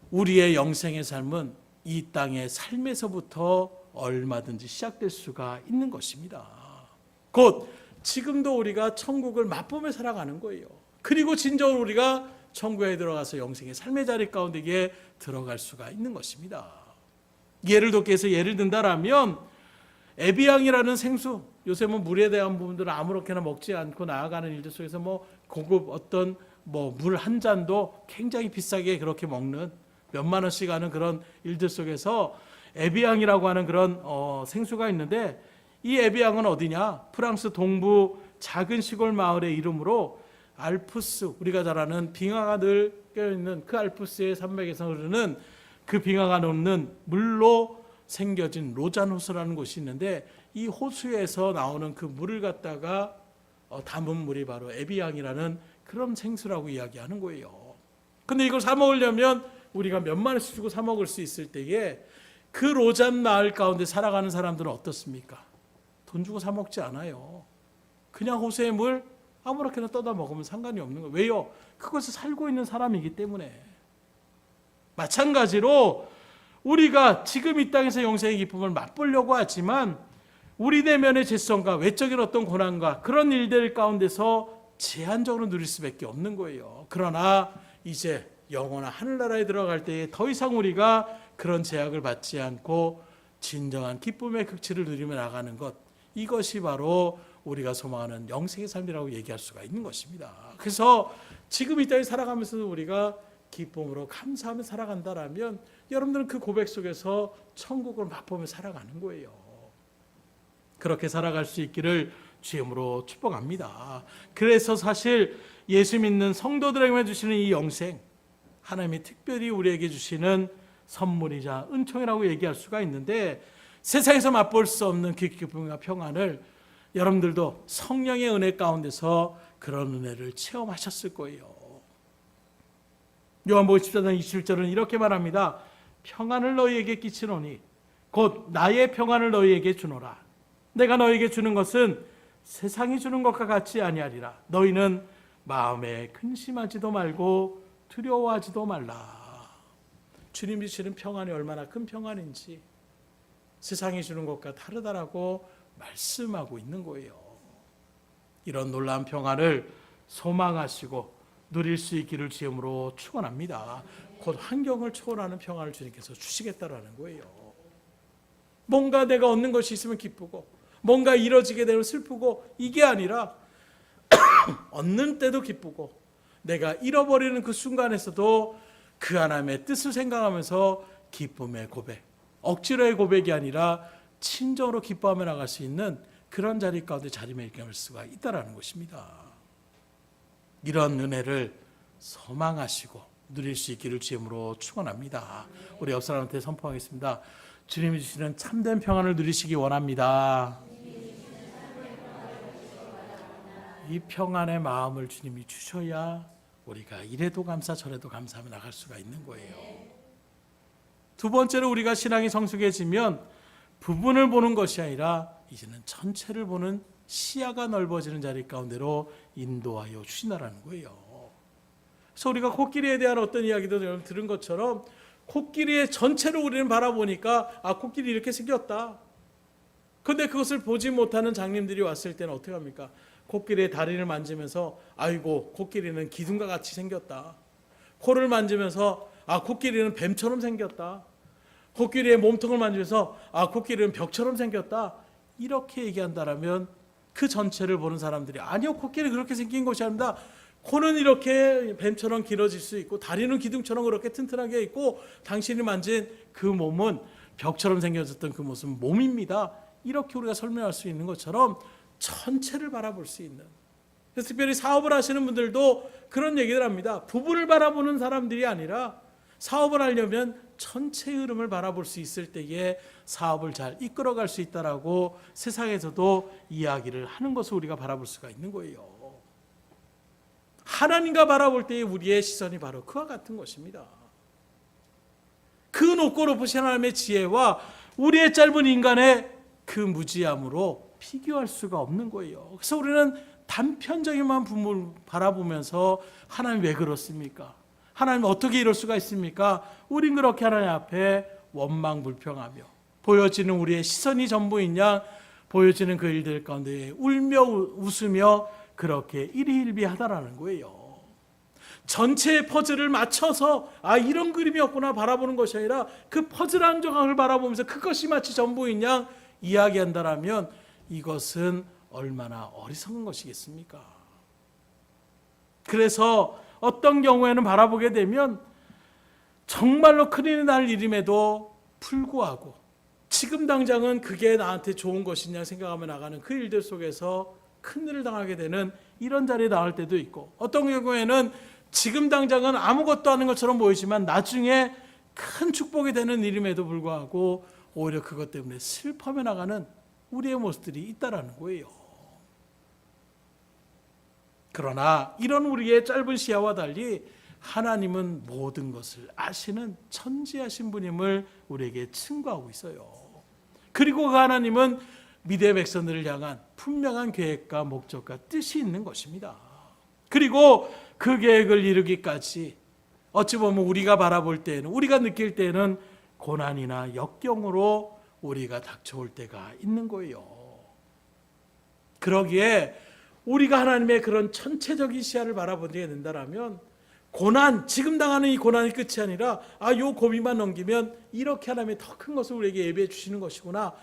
우리의 영생의 삶은 이 땅의 삶에서부터 얼마든지 시작될 수가 있는 것입니다. 곧 지금도 우리가 천국을 맛보며 살아가는 거예요. 그리고 진정으로 우리가 천국에 들어가서 영생의 삶의 자리 가운데 들어갈 수가 있는 것입니다. 예를 돕기 위해서 예를 든다라면 에비앙이라는 생수, 요새 물에 대한 부분들은 아무렇게나 먹지 않고 나아가는 일들 속에서 고급 어떤 물 한 잔도 굉장히 비싸게 그렇게 먹는 몇만 원씩 하는 그런 일들 속에서 에비앙이라고 하는 그런 생수가 있는데, 이 에비앙은 어디냐? 프랑스 동부 작은 시골 마을의 이름으로 알프스, 우리가 잘 아는 빙하가 늘 껴있는 그 알프스의 산맥에서 흐르는 그 빙하가 녹는 물로 생겨진 로잔 호수라는 곳이 있는데, 이 호수에서 나오는 그 물을 갖다가 담은 물이 바로 에비앙이라는 그런 생수라고 이야기하는 거예요. 근데 이걸 사 먹으려면 우리가 몇만 원씩 주고 사 먹을 수 있을 때에 그 로잔 마을 가운데 살아가는 사람들은 어떻습니까? 돈 주고 사 먹지 않아요. 그냥 호수의 물 아무렇게나 떠다 먹으면 상관이 없는 거예요. 왜요? 그곳에 살고 있는 사람이기 때문에. 마찬가지로 우리가 지금 이 땅에서 영생의 기쁨을 맛보려고 하지만 우리 내면의 죄성과 외적인 어떤 고난과 그런 일들 가운데서 제한적으로 누릴 수밖에 없는 거예요. 그러나 이제 영원한 하늘나라에 들어갈 때에 더 이상 우리가 그런 제약을 받지 않고 진정한 기쁨의 극치를 누리며 나가는 것, 이것이 바로 우리가 소망하는 영생의 삶이라고 얘기할 수가 있는 것입니다. 그래서 지금 이 땅에 살아가면서도 우리가 기쁨으로 감사하며 살아간다라면 여러분들은 그 고백 속에서 천국을 맛보며 살아가는 거예요. 그렇게 살아갈 수 있기를 주임으로 축복합니다. 그래서 사실 예수 믿는 성도들에게 주시는 이 영생, 하나님이 특별히 우리에게 주시는 선물이자 은총이라고 얘기할 수가 있는데, 세상에서 맛볼 수 없는 그 기쁨과 평안을 여러분들도 성령의 은혜 가운데서 그런 은혜를 체험하셨을 거예요. 요한복음 14장 27절은 이렇게 말합니다. 평안을 너희에게 끼치노니 곧 나의 평안을 너희에게 주노라. 내가 너희에게 주는 것은 세상이 주는 것과 같지 아니하리라. 너희는 마음에 근심하지도 말고 두려워하지도 말라. 주님이 주시는 평안이 얼마나 큰 평안인지 세상이 주는 것과 다르다라고 말씀하고 있는 거예요. 이런 놀라운 평안을 소망하시고 누릴 수 있기를 주임으로 축원합니다. 곧 환경을 초월하는 평안을 주님께서 주시겠다라는 거예요. 뭔가 내가 얻는 것이 있으면 기쁘고 뭔가 이뤄지게 되면 슬프고, 이게 아니라 얻는 때도 기쁘고 내가 잃어버리는 그 순간에서도 그 하나님의 뜻을 생각하면서 기쁨의 고백, 억지로의 고백이 아니라 친정으로 기뻐하며 나갈 수 있는 그런 자리 가운데 자리매김할 수가 있다는 것입니다. 이런 은혜를 소망하시고 누릴 수 있기를 주임으로 축원합니다. 우리 옆 사람한테 선포하겠습니다. 주님이 주시는 참된 평안을 누리시기 원합니다. 이 평안의 마음을 주님이 주셔야 우리가 이래도 감사 저래도 감사하며 나갈 수가 있는 거예요. 두 번째로 우리가 신앙이 성숙해지면 부분을 보는 것이 아니라 이제는 전체를 보는 시야가 넓어지는 자리 가운데로 인도하여 주시나라는 거예요. 그래서 우리가 코끼리에 대한 어떤 이야기도 여러분 들은 것처럼 코끼리의 전체를 우리는 바라보니까 코끼리 이렇게 생겼다. 그런데 그것을 보지 못하는 장님들이 왔을 때는 어떻게 합니까? 코끼리의 다리를 만지면서 아이고 코끼리는 기둥과 같이 생겼다. 코를 만지면서 코끼리는 뱀처럼 생겼다. 코끼리의 몸통을 만지면서 코끼리는 벽처럼 생겼다. 이렇게 얘기한다라면 그 전체를 보는 사람들이 아니요, 코끼리 그렇게 생긴 것이 아닙니다. 코는 이렇게 뱀처럼 길어질 수 있고 다리는 기둥처럼 그렇게 튼튼하게 있고 당신이 만진 그 몸은 벽처럼 생겨졌던 그 모습은 몸입니다. 이렇게 우리가 설명할 수 있는 것처럼 전체를 바라볼 수 있는, 그래서 특별히 사업을 하시는 분들도 그런 얘기를 합니다. 부분을 바라보는 사람들이 아니라 사업을 하려면 전체의 흐름을 바라볼 수 있을 때에 사업을 잘 이끌어갈 수 있다라고 세상에서도 이야기를 하는 것을 우리가 바라볼 수가 있는 거예요. 하나님과 바라볼 때의 우리의 시선이 바로 그와 같은 것입니다. 그 높고 높으신 하나님의 지혜와 우리의 짧은 인간의 그 무지함으로 비교할 수가 없는 거예요. 그래서 우리는 단편적인만 부분을 바라보면서 하나님 왜 그렇습니까? 하나님 어떻게 이럴 수가 있습니까? 우린 그렇게 하나님 앞에 원망불평하며 보여지는 우리의 시선이 전부인 양 보여지는 그 일들 가운데 울며 웃으며 그렇게 일희일비하다라는 거예요. 전체의 퍼즐을 맞춰서 이런 그림이었구나 바라보는 것이 아니라 그 퍼즐 한 조각을 바라보면서 그것이 마치 전부인 양 이야기한다라면 이것은 얼마나 어리석은 것이겠습니까? 그래서 어떤 경우에는 바라보게 되면 정말로 큰일이 날 일임에도 불구하고 지금 당장은 그게 나한테 좋은 것이냐 생각하며 나가는 그 일들 속에서 큰일을 당하게 되는 이런 자리에 나올 때도 있고, 어떤 경우에는 지금 당장은 아무것도 아닌 것처럼 보이지만 나중에 큰 축복이 되는 일임에도 불구하고 오히려 그것 때문에 슬퍼하며 나가는 우리의 모습들이 있다라는 거예요. 그러나 이런 우리의 짧은 시야와 달리 하나님은 모든 것을 아시는 천지하신 분임을 우리에게 증거하고 있어요. 그리고 그 하나님은 미대 백성들을 향한 분명한 계획과 목적과 뜻이 있는 것입니다. 그리고 그 계획을 이루기까지 어찌 보면 우리가 바라볼 때에는, 우리가 느낄 때에는 고난이나 역경으로 우리가 닥쳐올 때가 있는 거예요. 그러기에 우리가 하나님의 그런 전체적인 시야를 바라보게 된다면 고난, 지금 당하는 이 고난이 끝이 아니라 요 고비만 넘기면 이렇게 하나님의 더 큰 것을 우리에게 예비해 주시는 것이구나,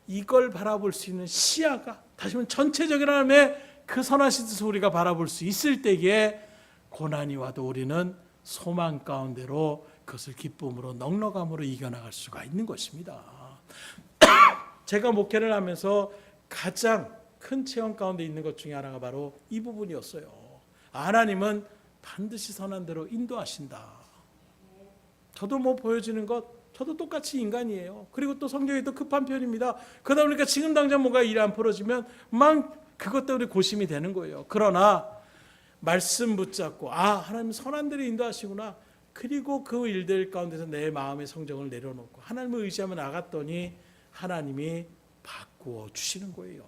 이걸 바라볼 수 있는 시야가, 다시 말하면 전체적인 하나님의 그 선하신 뜻을 우리가 바라볼 수 있을 때에 고난이 와도 우리는 소망 가운데로 그것을 기쁨으로 넉넉함으로 이겨나갈 수가 있는 것입니다. 제가 목회를 하면서 가장 큰 체험 가운데 있는 것 중에 하나가 바로 이 부분이었어요. 하나님은 반드시 선한 대로 인도하신다. 저도 보여지는 것, 저도 똑같이 인간이에요. 그리고 또 성경이 또 급한 편입니다. 그러다 보니까 지금 당장 뭔가 일이 안 풀어지면 막 그것 때문에 고심이 되는 거예요. 그러나 말씀 붙잡고 하나님 선한 대로 인도하시구나. 그리고 그 일들 가운데서 내 마음의 성정을 내려놓고 하나님을 의지하며 나갔더니 하나님이 바꾸어 주시는 거예요.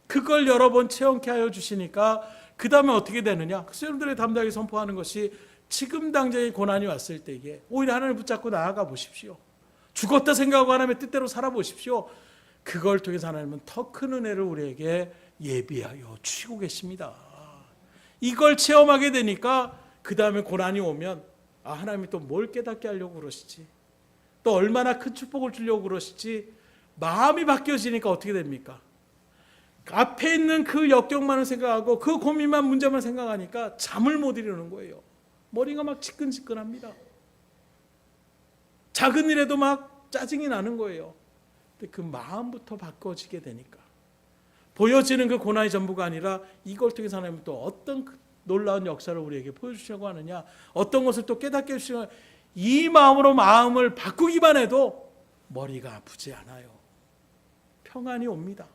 그걸 여러 번 체험케 하여 주시니까 그 다음에 어떻게 되느냐? 그래서 여러분들의 담대하게 선포하는 것이 지금 당장의 고난이 왔을 때에 오히려 하나님을 붙잡고 나아가 보십시오. 죽었다 생각하고 하나님의 뜻대로 살아보십시오. 그걸 통해서 하나님은 더 큰 은혜를 우리에게 예비하여 주시고 계십니다. 이걸 체험하게 되니까 그 다음에 고난이 오면 하나님이 또 뭘 깨닫게 하려고 그러시지, 또 얼마나 큰 축복을 주려고 그러시지, 마음이 바뀌어지니까 어떻게 됩니까? 앞에 있는 그 역경만을 생각하고 그 고민만, 문제만 생각하니까 잠을 못 이루는 거예요. 머리가 막 지끈지끈합니다. 작은 일에도 막 짜증이 나는 거예요. 근데 그 마음부터 바꿔지게 되니까 보여지는 그 고난이 전부가 아니라 이걸 통해서 하나님은 또 어떤 놀라운 역사를 우리에게 보여주시려고 하느냐, 어떤 것을 또 깨닫게 해주시려고, 이 마음으로 마음을 바꾸기만 해도 머리가 아프지 않아요. 평안이 옵니다.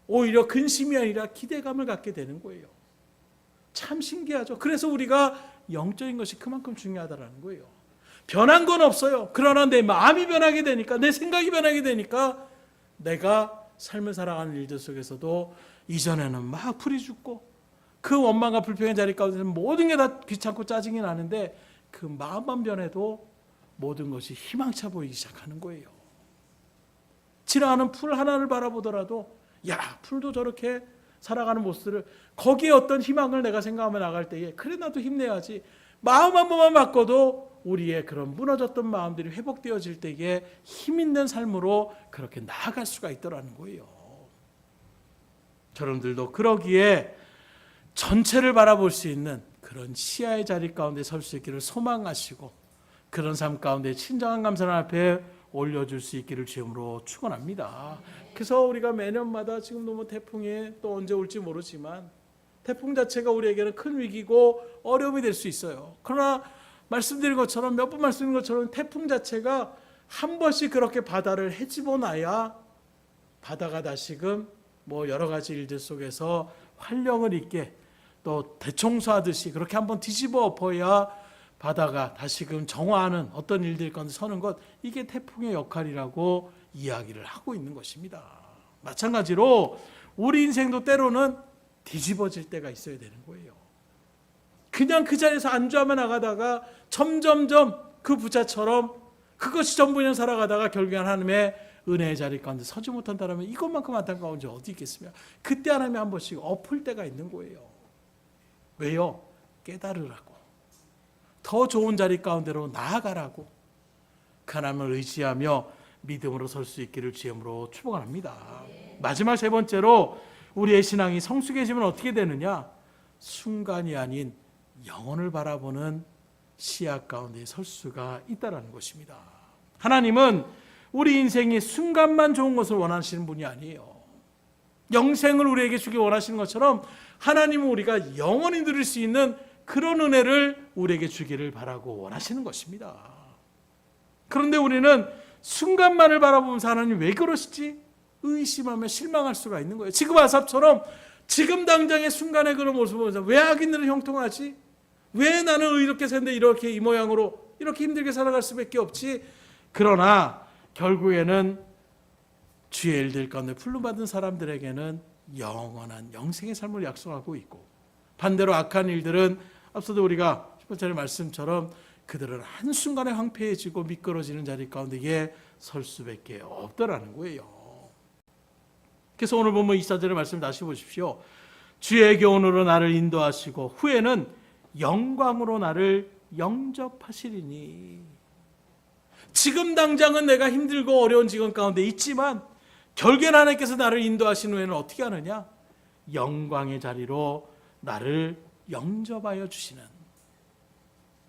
오히려 근심이 아니라 기대감을 갖게 되는 거예요. 참 신기하죠. 그래서 우리가 영적인 것이 그만큼 중요하다는 거예요. 변한 건 없어요. 그러나 내 마음이 변하게 되니까, 내 생각이 변하게 되니까 내가 삶을 살아가는 일들 속에서도 이전에는 막 풀이 죽고 그 원망과 불평의 자리 가운데는 모든 게 다 귀찮고 짜증이 나는데 그 마음만 변해도 모든 것이 희망차 보이기 시작하는 거예요. 지나가는 풀 하나를 바라보더라도 풀도 저렇게 살아가는 모습을, 거기에 어떤 희망을 내가 생각하며 나갈 때에 그래 나도 힘내야지, 마음 한 번만 바꿔도 우리의 그런 무너졌던 마음들이 회복되어질 때에 힘 있는 삶으로 그렇게 나아갈 수가 있더라는 거예요. 여러분들도 그러기에 전체를 바라볼 수 있는 그런 시야의 자리 가운데 설 수 있기를 소망하시고 그런 삶 가운데 친정한 감사를 앞에 올려줄 수 있기를 주님으로 축원합니다. 그래서 우리가 매년마다 지금도 태풍이 또 언제 올지 모르지만 태풍 자체가 우리에게는 큰 위기고 어려움이 될 수 있어요. 그러나 말씀드린 것처럼, 몇 번 말씀드린 것처럼 태풍 자체가 한 번씩 그렇게 바다를 헤집어 놔야 바다가 다시금 여러 가지 일들 속에서 활력을 있게 또 대청소하듯이 그렇게 한번 뒤집어 엎어야 바다가 다시금 정화하는 어떤 일들 가운데 서는 것, 이게 태풍의 역할이라고 이야기를 하고 있는 것입니다. 마찬가지로 우리 인생도 때로는 뒤집어질 때가 있어야 되는 거예요. 그냥 그 자리에서 안주하며 나가다가 점점점 그 부자처럼 그것이 전부인 살아가다가 결국엔 하나님의 은혜의 자리 가운데 서지 못한다면 이것만큼 안타까운 지 어디 있겠으며, 그때 하나님이 한 번씩 엎을 때가 있는 거예요. 왜요? 깨달으라고, 더 좋은 자리 가운데로 나아가라고, 하나님을 의지하며 믿음으로 설 수 있기를 주님으로 축복합니다. 마지막 세 번째로 우리의 신앙이 성숙해지면 어떻게 되느냐? 순간이 아닌 영혼을 바라보는 시야 가운데 설 수가 있다는 것입니다. 하나님은 우리 인생이 순간만 좋은 것을 원하시는 분이 아니에요. 영생을 우리에게 주기 원하시는 것처럼 하나님은 우리가 영원히 누릴 수 있는 그런 은혜를 우리에게 주기를 바라고 원하시는 것입니다. 그런데 우리는 순간만을 바라보면서 하나님 왜 그러시지? 의심하며 실망할 수가 있는 거예요. 지금 아삽처럼 지금 당장의 순간의 그런 모습을 보면서 왜 악인들은 형통하지? 왜 나는 의롭게 사는데 이렇게 이 모양으로 이렇게 힘들게 살아갈 수밖에 없지? 그러나 결국에는 주의 일들 가운데 풀림받은 사람들에게는 영원한 영생의 삶을 약속하고 있고, 반대로 악한 일들은 앞서도 우리가 10번짜리 말씀처럼 그들은 한순간에 황폐해지고 미끄러지는 자리 가운데에 설 수밖에 없다라는 거예요. 그래서 오늘 보면 24절의 말씀 다시 보십시오. 주의 교훈으로 나를 인도하시고 후에는 영광으로 나를 영접하시리니. 지금 당장은 내가 힘들고 어려운 직업 가운데 있지만 결국엔 하나님께서 나를 인도하신 후에는 어떻게 하느냐? 영광의 자리로 나를 영접하여 주시는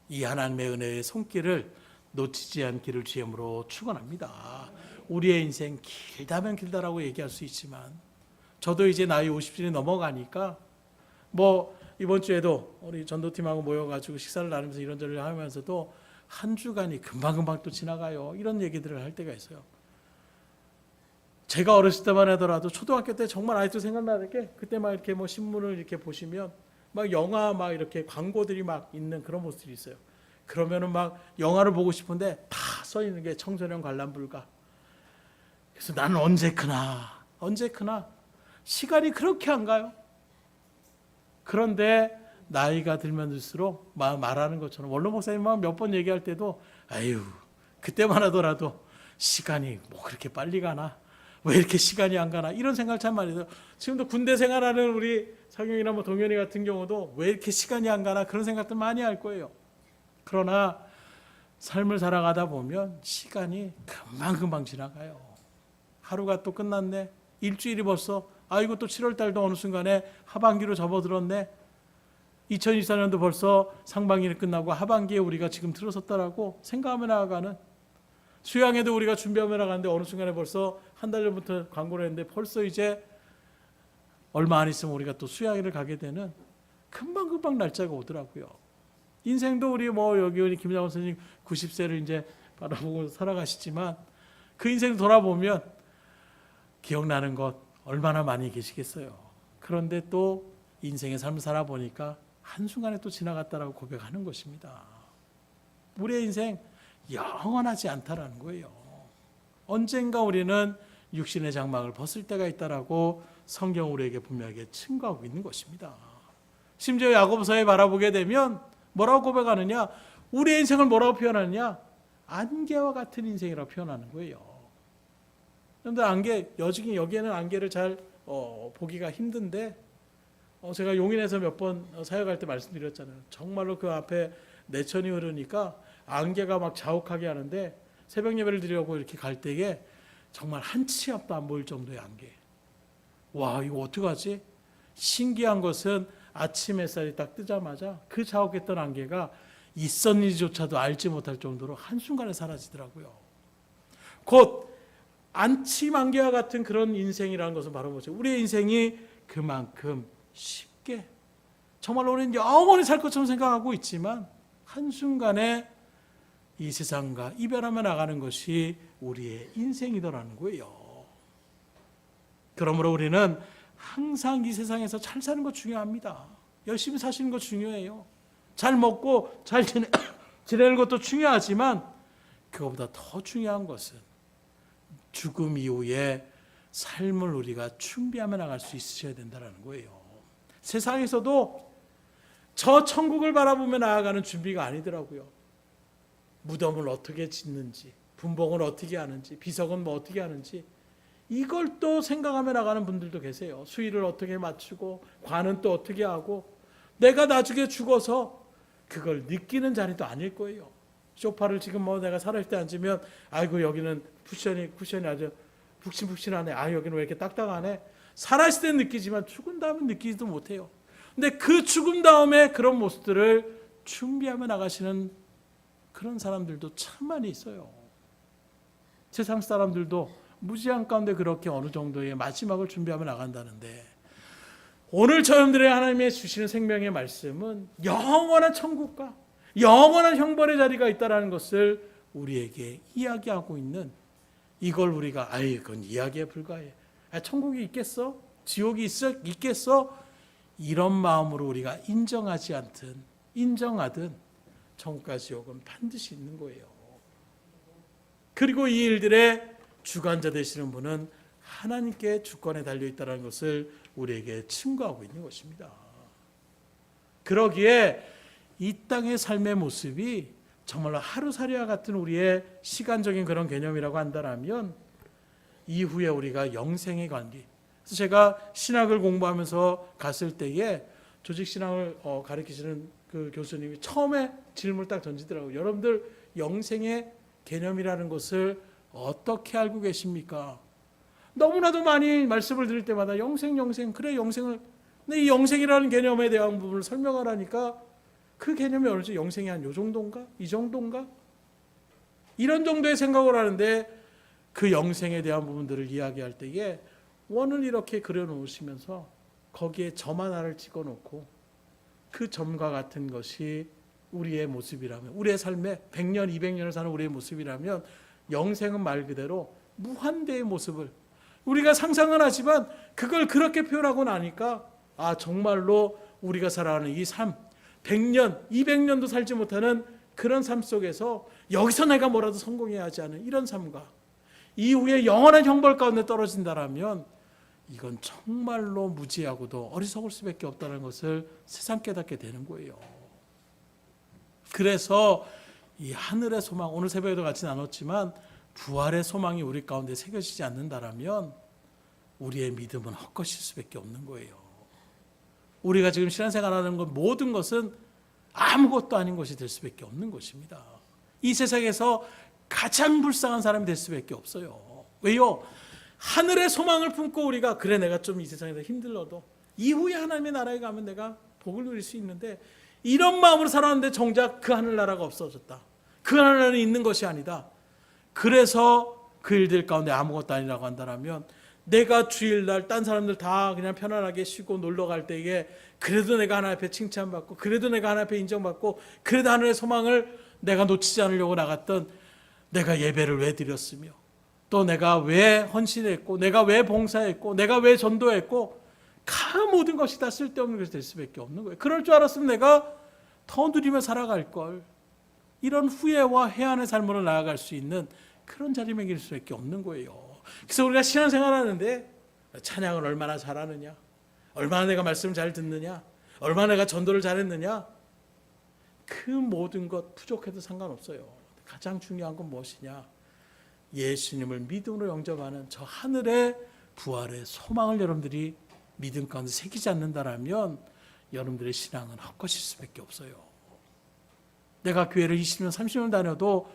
이 하나님의 은혜의 손길을 놓치지 않기를 주님으로 축원합니다. 우리의 인생 길다면 길다라고 얘기할 수 있지만, 저도 이제 나이 50살이 넘어가니까 이번 주에도 우리 전도팀하고 모여가지고 식사를 나누면서 이런저런 하면서도 한 주간이 금방금방 또 지나가요. 이런 얘기들을 할 때가 있어요. 제가 어렸을 때만 하더라도 초등학교 때 정말 아직도 생각나는 게, 그때 막 이렇게 신문을 이렇게 보시면 막 영화 막 이렇게 광고들이 막 있는 그런 모습들이 있어요. 그러면은 막 영화를 보고 싶은데 다 써 있는 게 청소년 관람 불가. 그래서 나는 언제 크나 시간이 그렇게 안 가요. 그런데 나이가 들면 들수록 말하는 것처럼 원로 목사님만 몇 번 얘기할 때도 아유 그때만 하더라도 시간이 그렇게 빨리 가나, 왜 이렇게 시간이 안 가나, 이런 생각을 참 많이 해요. 지금도 군대 생활하는 우리 상영이나 동현이 같은 경우도 왜 이렇게 시간이 안 가나 그런 생각들 많이 할 거예요. 그러나 삶을 살아가다 보면 시간이 금방금방 지나가요. 하루가 또 끝났네. 일주일이 벌써, 아이고 또 7월 달도 어느 순간에 하반기로 접어들었네. 2024년도 벌써 상반기는 끝나고 하반기에 우리가 지금 들어섰다라고 생각하며 나아가는, 수양에도 우리가 준비하며 나가는데 어느 순간에 벌써 한 달 전부터 광고를 했는데 벌써 이제 얼마 안 있으면 우리가 또 수양회를 가게 되는 금방금방 날짜가 오더라고요. 인생도 우리 여기 우리 김장원 선생님 90세를 이제 바라보고 살아가시지만 그 인생 돌아보면 기억나는 것 얼마나 많이 계시겠어요. 그런데 또 인생의 삶을 살아보니까 한순간에 또 지나갔다라고 고백하는 것입니다. 우리의 인생 영원하지 않다라는 거예요. 언젠가 우리는 육신의 장막을 벗을 때가 있다라고 성경 우리에게 분명하게 증거하고 있는 것입니다. 심지어 야고보서에 바라보게 되면 뭐라고 고백하느냐? 우리의 인생을 뭐라고 표현하느냐? 안개와 같은 인생이라고 표현하는 거예요. 그런데 여기에는 안개를 잘 보기가 힘든데, 제가 용인에서 몇 번 사역할 때 말씀드렸잖아요. 정말로 그 앞에 내천이 흐르니까 안개가 막 자욱하게 하는데, 새벽 예배를 드리려고 이렇게 갈 때에 정말 한 치 앞도 안 보일 정도의 안개. 와, 이거 어떡하지? 신기한 것은 아침 햇살이 딱 뜨자마자 그 자욱했던 안개가 있었는지조차도 알지 못할 정도로 한순간에 사라지더라고요. 곧 안침 안개와 같은 그런 인생이라는 것은 바로 뭐죠? 우리의 인생이 그만큼 쉽게, 정말로 우리는 영원히 살 것처럼 생각하고 있지만 한순간에 이 세상과 이별하며 나가는 것이 우리의 인생이더라는 거예요. 그러므로 우리는 항상 이 세상에서 잘 사는 거 중요합니다. 열심히 사시는 거 중요해요. 잘 먹고 잘 지내는 것도 중요하지만 그것보다 더 중요한 것은 죽음 이후에 삶을 우리가 준비하며 나갈 수 있어야 된다는 거예요. 세상에서도 저 천국을 바라보며 나아가는 준비가 아니더라고요. 무덤을 어떻게 짓는지, 분봉을 어떻게 하는지, 비석은 뭐 어떻게 하는지 이걸 또 생각하며 나가는 분들도 계세요. 수위를 어떻게 맞추고 관은 또 어떻게 하고 내가 나중에 죽어서 그걸 느끼는 자리도 아닐 거예요. 소파를 지금 뭐 내가 살아있을 때 앉으면 아이고 여기는 쿠션이 아주 푹신푹신하네. 아 여기는 왜 이렇게 딱딱하네. 살아있을 때 느끼지만 죽은 다음에 느끼지도 못해요. 근데 그 죽음 다음에 그런 모습들을 준비하며 나가시는 그런 사람들도 참 많이 있어요. 세상 사람들도 무지한 가운데 그렇게 어느 정도의 마지막을 준비하며 나간다는데 오늘 저희들의 하나님의 주시는 생명의 말씀은 영원한 천국과 영원한 형벌의 자리가 있다는 것을 우리에게 이야기하고 있는 이걸 우리가 그건 이야기에 불과해. 천국이 있겠어? 지옥이 있겠어? 이런 마음으로 우리가 인정하든 천국과 지옥은 반드시 있는 거예요. 그리고 이 일들의 주관자 되시는 분은 하나님께 주권에 달려있다는 것을 우리에게 증거하고 있는 것입니다. 그러기에 이 땅의 삶의 모습이 정말로 하루살이와 같은 우리의 시간적인 그런 개념이라고 한다면 이후에 우리가 영생의 관계. 그래서 제가 신학을 공부하면서 갔을 때에 조직신학을 가르치시는 그 교수님이 처음에 질문을 딱 던지더라고요. 여러분들 영생의 개념이라는 것을 어떻게 알고 계십니까? 너무나도 많이 말씀을 드릴 때마다 영생 그래 영생을 근데 이 영생이라는 개념에 대한 부분을 설명하라니까 그 개념이 어느 정도 영생이 한 요 정도인가? 이 정도인가? 이런 정도의 생각을 하는데 그 영생에 대한 부분들을 이야기할 때에 원을 이렇게 그려놓으시면서 거기에 점 하나를 찍어놓고 그 점과 같은 것이 우리의 모습이라면 우리의 삶에 100년, 200년을 사는 우리의 모습이라면 영생은 말 그대로 무한대의 모습을 우리가 상상은 하지만 그걸 그렇게 표현하고 나니까 정말로 우리가 살아가는 이 삶 100년, 200년도 살지 못하는 그런 삶 속에서 여기서 내가 뭐라도 성공해야 하지 않은 이런 삶과 이후에 영원한 형벌 가운데 떨어진다라면 이건 정말로 무지하고도 어리석을 수밖에 없다는 것을 세상 깨닫게 되는 거예요. 그래서 이 하늘의 소망, 오늘 새벽에도 같이 나눴지만 부활의 소망이 우리 가운데 새겨지지 않는다라면 우리의 믿음은 헛것일 수밖에 없는 거예요. 우리가 지금 신앙생활하는 것 모든 것은 아무것도 아닌 것이 될 수밖에 없는 것입니다. 이 세상에서 가장 불쌍한 사람이 될 수밖에 없어요. 왜요? 하늘의 소망을 품고 우리가 그래 내가 좀 이 세상에서 힘들어도 이후에 하나님의 나라에 가면 내가 복을 누릴 수 있는데 이런 마음으로 살았는데 정작 그 하늘나라가 없어졌다. 그 하늘나라는 있는 것이 아니다. 그래서 그 일들 가운데 아무것도 아니라고 한다면 내가 주일날 딴 사람들 다 그냥 편안하게 쉬고 놀러 갈 때에 그래도 내가 하나님 앞에 칭찬받고 그래도 내가 하나님 앞에 인정받고 그래도 하늘의 소망을 내가 놓치지 않으려고 나갔던 내가 예배를 왜 드렸으며 또 내가 왜 헌신했고 내가 왜 봉사했고 내가 왜 전도했고 그 모든 것이 다 쓸데없는 것이 될 수밖에 없는 거예요. 그럴 줄 알았으면 내가 더 누리며 살아갈 걸. 이런 후회와 해안의 삶으로 나아갈 수 있는 그런 자리매길 수밖에 없는 거예요. 그래서 우리가 신앙생활하는데 찬양을 얼마나 잘하느냐, 얼마나 내가 말씀을 잘 듣느냐, 얼마나 내가 전도를 잘했느냐, 그 모든 것 부족해도 상관없어요. 가장 중요한 건 무엇이냐? 예수님을 믿음으로 영접하는 저 하늘의 부활의 소망을 여러분들이 믿음 가운데 새기지 않는다라면 여러분들의 신앙은 헛것일 수밖에 없어요. 내가 교회를 20년, 30년 다녀도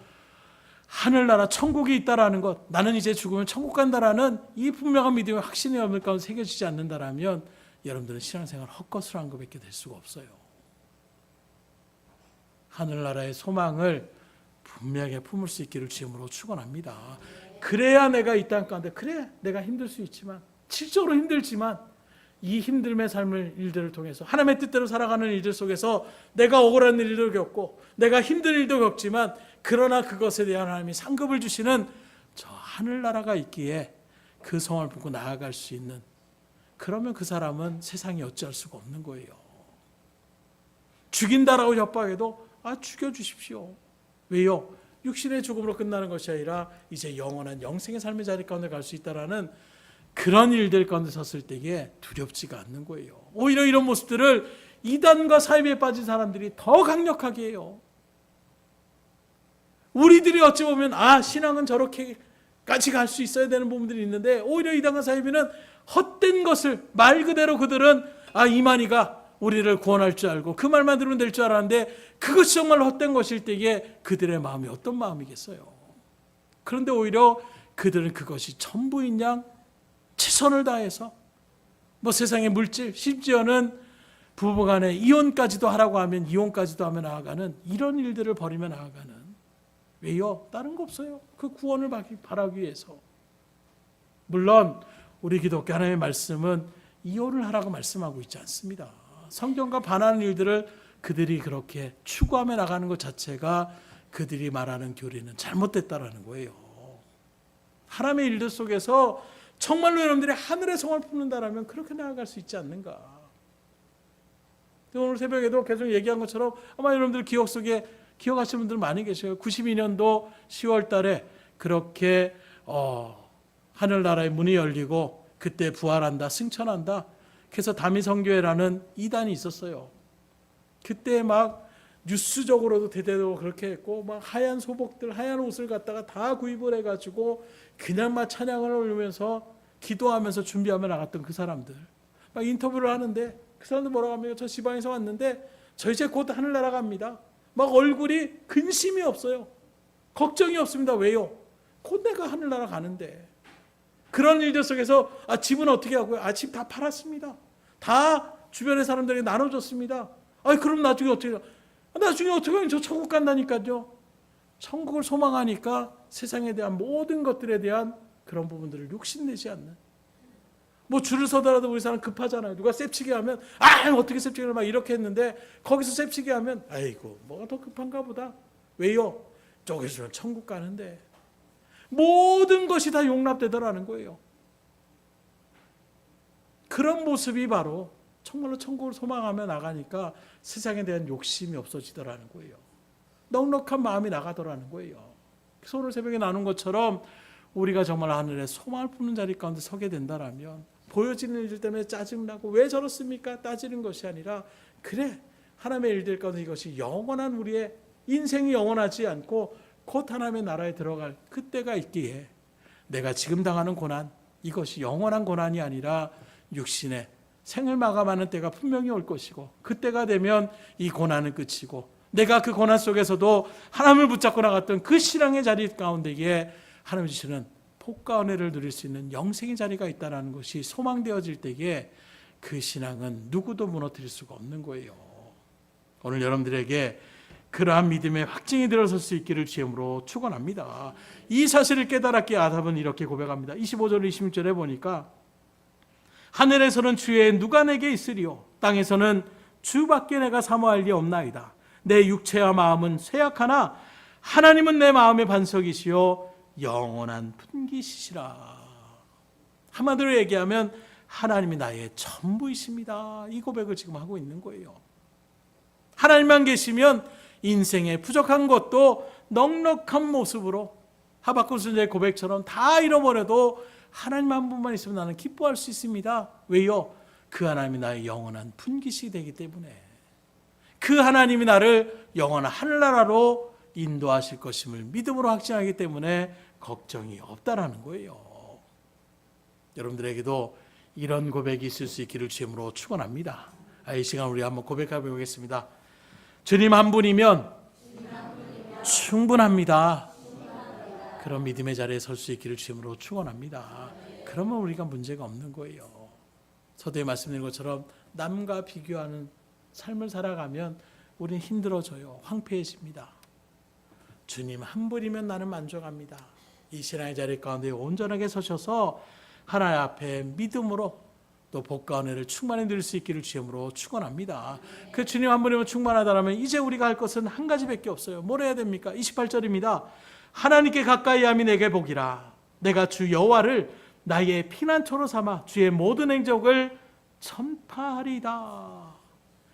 하늘나라 천국이 있다라는 것, 나는 이제 죽으면 천국 간다라는 이 분명한 믿음의 확신이 여러분들 가운데 새겨지지 않는다라면 여러분들은 신앙생활 헛것을 한 것밖에 될 수가 없어요. 하늘나라의 소망을 분명하게 품을 수 있기를 주님으로 축원합니다. 그래야 내가 이 땅 가운데 그래 내가 힘들 수 있지만 실적으로 힘들지만 이 힘듦의 삶을 일들을 통해서 하나님의 뜻대로 살아가는 일들 속에서 내가 억울한 일도 겪고 내가 힘든 일도 겪지만 그러나 그것에 대한 하나님이 상급을 주시는 저 하늘나라가 있기에 그 소망을 품고 나아갈 수 있는 그러면 그 사람은 세상에 어찌할 수가 없는 거예요. 죽인다라고 협박해도 죽여주십시오. 왜요? 육신의 죽음으로 끝나는 것이 아니라 이제 영원한 영생의 삶의 자리 가운데 갈 수 있다라는 그런 일들 가운데 섰을 때에 두렵지가 않는 거예요. 오히려 이런 모습들을 이단과 사이비에 빠진 사람들이 더 강력하게 해요. 우리들이 어찌 보면 신앙은 저렇게까지 갈 수 있어야 되는 부분들이 있는데, 오히려 이단과 사이비는 헛된 것을, 말 그대로 그들은 이만희가 우리를 구원할 줄 알고 그 말만 들으면 될 줄 알았는데, 그것이 정말 헛된 것일 때에 그들의 마음이 어떤 마음이겠어요. 그런데 오히려 그들은 그것이 전부인 양 최선을 다해서 세상의 물질, 심지어는 부부간에 이혼까지도 하라고 하면 이혼까지도 하며 나아가는 이런 일들을 벌이며 나아가는, 왜요? 다른 거 없어요. 그 구원을 바라기 위해서. 물론 우리 기독교 하나님의 말씀은 이혼을 하라고 말씀하고 있지 않습니다. 성경과 반하는 일들을 그들이 그렇게 추구하며 나가는 것 자체가 그들이 말하는 교리는 잘못됐다라는 거예요. 하나님의 일들 속에서 정말로 여러분들이 하늘의 성을 품는다라면 그렇게 나아갈 수 있지 않는가. 오늘 새벽에도 계속 얘기한 것처럼 아마 여러분들 기억 속에 기억하시는 분들 많이 계셔요. 92년도 10월 달에 그렇게 하늘나라의 문이 열리고 그때 부활한다, 승천한다. 그래서 다미성교회라는 이단이 있었어요. 그때 막 뉴스적으로도 대대로 그렇게 했고, 막 하얀 소복들, 하얀 옷을 갖다가 다 구입을 해가지고 그냥 막 찬양을 올리면서 기도하면서 준비하며 나갔던 그 사람들. 막 인터뷰를 하는데 그 사람들 뭐라고 하면, 저 지방에서 왔는데 저 이제 곧 하늘나라 갑니다. 막 얼굴이 근심이 없어요. 걱정이 없습니다. 왜요? 곧 내가 하늘나라 가는데. 그런 일들 속에서 집은 어떻게 하고요? 집 다 팔았습니다. 다 주변의 사람들에게 나눠줬습니다. 그럼 나중에 어떻게 하면 저 천국 간다니까요. 천국을 소망하니까 세상에 대한 모든 것들에 대한 그런 부분들을 욕심내지 않는. 줄을 서더라도 우리 사람 급하잖아요. 누가 셉치게 하면 어떻게 셉치기를 막 이렇게 했는데, 거기서 셉치게 하면 아이고 뭐가 더 급한가 보다. 왜요? 저기서 천국 가는데. 모든 것이 다 용납되더라는 거예요. 그런 모습이 바로 정말로 천국을 소망하며 나가니까 세상에 대한 욕심이 없어지더라는 거예요. 넉넉한 마음이 나가더라는 거예요. 그래서 오늘 새벽에 나눈 것처럼 우리가 정말 하늘에 소망을 품는 자리 가운데 서게 된다라면, 보여지는 일들 때문에 짜증나고 왜 저렇습니까? 따지는 것이 아니라, 그래, 하나님의 일들 가운데 이것이 영원한, 우리의 인생이 영원하지 않고 곧 하나님의 나라에 들어갈 그때가 있기에, 내가 지금 당하는 고난, 이것이 영원한 고난이 아니라 육신의 생을 마감하는 때가 분명히 올 것이고, 그때가 되면 이 고난은 끝이고, 내가 그 고난 속에서도 하나님을 붙잡고 나갔던 그 신앙의 자리 가운데에 하나님 주시는 복과 은혜를 누릴 수 있는 영생의 자리가 있다는 것이 소망되어질 때에 그 신앙은 누구도 무너뜨릴 수가 없는 거예요. 오늘 여러분들에게 그러한 믿음의 확증이 들어설 수 있기를 주님으로 축원합니다. 이 사실을 깨달았기에 아삽은 이렇게 고백합니다. 25절 26절에 보니까, 하늘에서는 주의 누가 내게 있으리요, 땅에서는 주밖에 내가 사모할 리 없나이다. 내 육체와 마음은 쇠약하나 하나님은 내 마음의 반석이시요 영원한 분기시시라. 한마디로 얘기하면 하나님이 나의 전부이십니다. 이 고백을 지금 하고 있는 거예요. 하나님만 계시면 인생의 부족한 것도 넉넉한 모습으로 하박국 선지자의 고백처럼 다 잃어버려도 하나님 한 분만 있으면 나는 기뻐할 수 있습니다. 왜요? 그 하나님이 나의 영원한 분기시 되기 때문에, 그 하나님이 나를 영원한 하늘나라로 인도하실 것임을 믿음으로 확신하기 때문에 걱정이 없다라는 거예요. 여러분들에게도 이런 고백이 있을 수 있기를 주님으로 축원합니다. 이 시간 우리 한번 고백해 보겠습니다. 주님 한 분이면 충분합니다. 그런 믿음의 자리에 설 수 있기를 주님으로 축원합니다. 그러면 우리가 문제가 없는 거예요. 서두에 말씀드린 것처럼 남과 비교하는 삶을 살아가면 우리는 힘들어져요. 황폐해집니다. 주님 한 분이면 나는 만족합니다. 이 신앙의 자리 가운데 온전하게 서셔서 하나님 앞에 믿음으로 또 복과 은혜를 충만히 누릴 수 있기를 주님으로 축원합니다. 그 주님 한 분이면 충만하다라면 이제 우리가 할 것은 한 가지밖에 없어요. 뭘 해야 됩니까? 28절입니다. 하나님께 가까이 함이 내게 복이라. 내가 주 여호와를 나의 피난처로 삼아 주의 모든 행적을 전파하리다.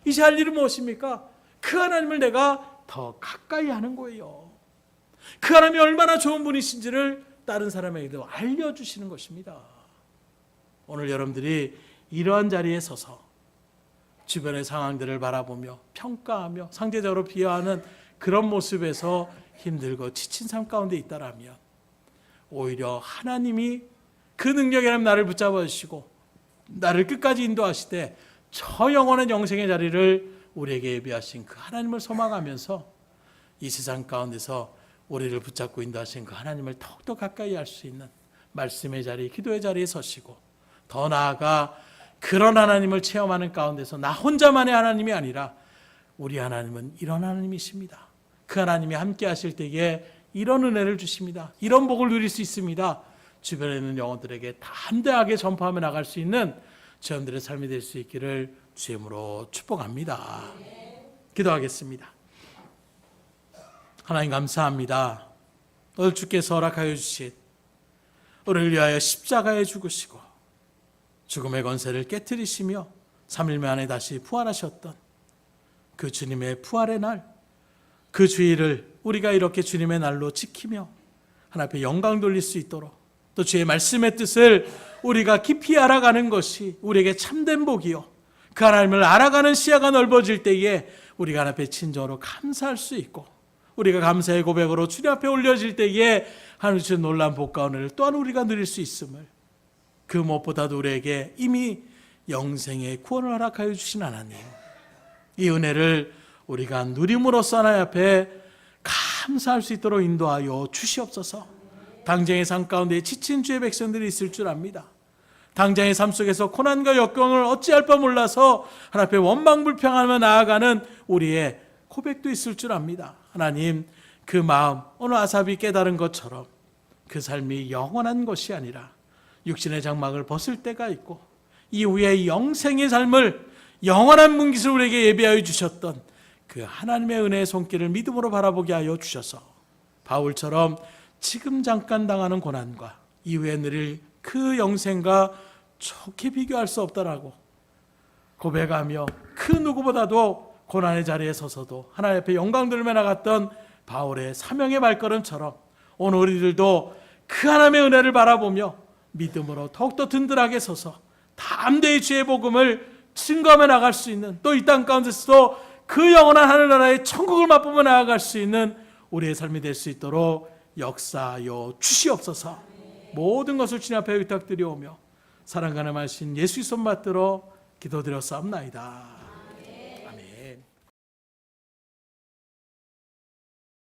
이제 할 일은 무엇입니까? 그 하나님을 내가 더 가까이 하는 거예요. 그 하나님이 얼마나 좋은 분이신지를 다른 사람에게도 알려주시는 것입니다. 오늘 여러분들이 이러한 자리에 서서 주변의 상황들을 바라보며 평가하며 상대적으로 비하하는 그런 모습에서 힘들고 지친 삶 가운데 있다라면 오히려 하나님이 그 능력이라면 나를 붙잡아 주시고 나를 끝까지 인도하시되 저 영원한 영생의 자리를 우리에게 예비하신 그 하나님을 소망하면서 이 세상 가운데서 우리를 붙잡고 인도하신 그 하나님을 더욱더 가까이 할 수 있는 말씀의 자리, 기도의 자리에 서시고 더 나아가 그런 하나님을 체험하는 가운데서 나 혼자만의 하나님이 아니라 우리 하나님은 이런 하나님이십니다. 그 하나님이 함께 하실 때에 이런 은혜를 주십니다. 이런 복을 누릴 수 있습니다. 주변에 있는 영혼들에게 담대하게 전파하며 나갈 수 있는 저희들의 삶이 될 수 있기를 주임으로 축복합니다. 기도하겠습니다. 하나님 감사합니다. 오늘 주께서 허락하여 주신 우리를 위하여 십자가에 죽으시고 죽음의 권세를 깨뜨리시며 3일 만에 다시 부활하셨던 그 주님의 부활의 날, 그 주일을 우리가 이렇게 주님의 날로 지키며 하나님 앞에 영광 돌릴 수 있도록 또 주의 말씀의 뜻을 우리가 깊이 알아가는 것이 우리에게 참된 복이요, 그 하나님을 알아가는 시야가 넓어질 때에 우리가 하나님 앞에 진정으로 감사할 수 있고 우리가 감사의 고백으로 주님 앞에 올려질 때에 하나님 주신 놀라운 복과 은혜를 또한 우리가 누릴 수 있음을, 그 무엇보다도 우리에게 이미 영생의 구원을 허락하여 주신 하나님, 이 은혜를 우리가 누림으로써 하나님 앞에 감사할 수 있도록 인도하여 주시옵소서. 당장의 삶 가운데 지친 주의 백성들이 있을 줄 압니다. 당장의 삶 속에서 고난과 역경을 어찌할 바 몰라서 하나님 앞에 원망불평하며 나아가는 우리의 고백도 있을 줄 압니다. 하나님, 그 마음 오늘 아삽이 깨달은 것처럼 그 삶이 영원한 것이 아니라 육신의 장막을 벗을 때가 있고 이후에 영생의 삶을 영원한 문깃을 우리에게 예비하여 주셨던 그 하나님의 은혜의 손길을 믿음으로 바라보게 하여 주셔서 바울처럼 지금 잠깐 당하는 고난과 이후에 누릴 그 영생과 좋게 비교할 수 없다라고 고백하며 그 누구보다도 고난의 자리에 서서도 하나님 앞에 영광 들며 나갔던 바울의 사명의 발걸음처럼 오늘 우리들도 그 하나님의 은혜를 바라보며 믿음으로 더욱더 든든하게 서서 담대히 주의 복음을 증거하며 나갈 수 있는, 또 이 땅 가운데서도 그 영원한 하늘나라의 천국을 맛보며 나아갈 수 있는 우리의 삶이 될 수 있도록 역사하여 주시옵소서. 모든 것을 주님 앞에 의탁드리오며 사랑가는 말씀 예수의 손 받들어 기도드렸사옵나이다.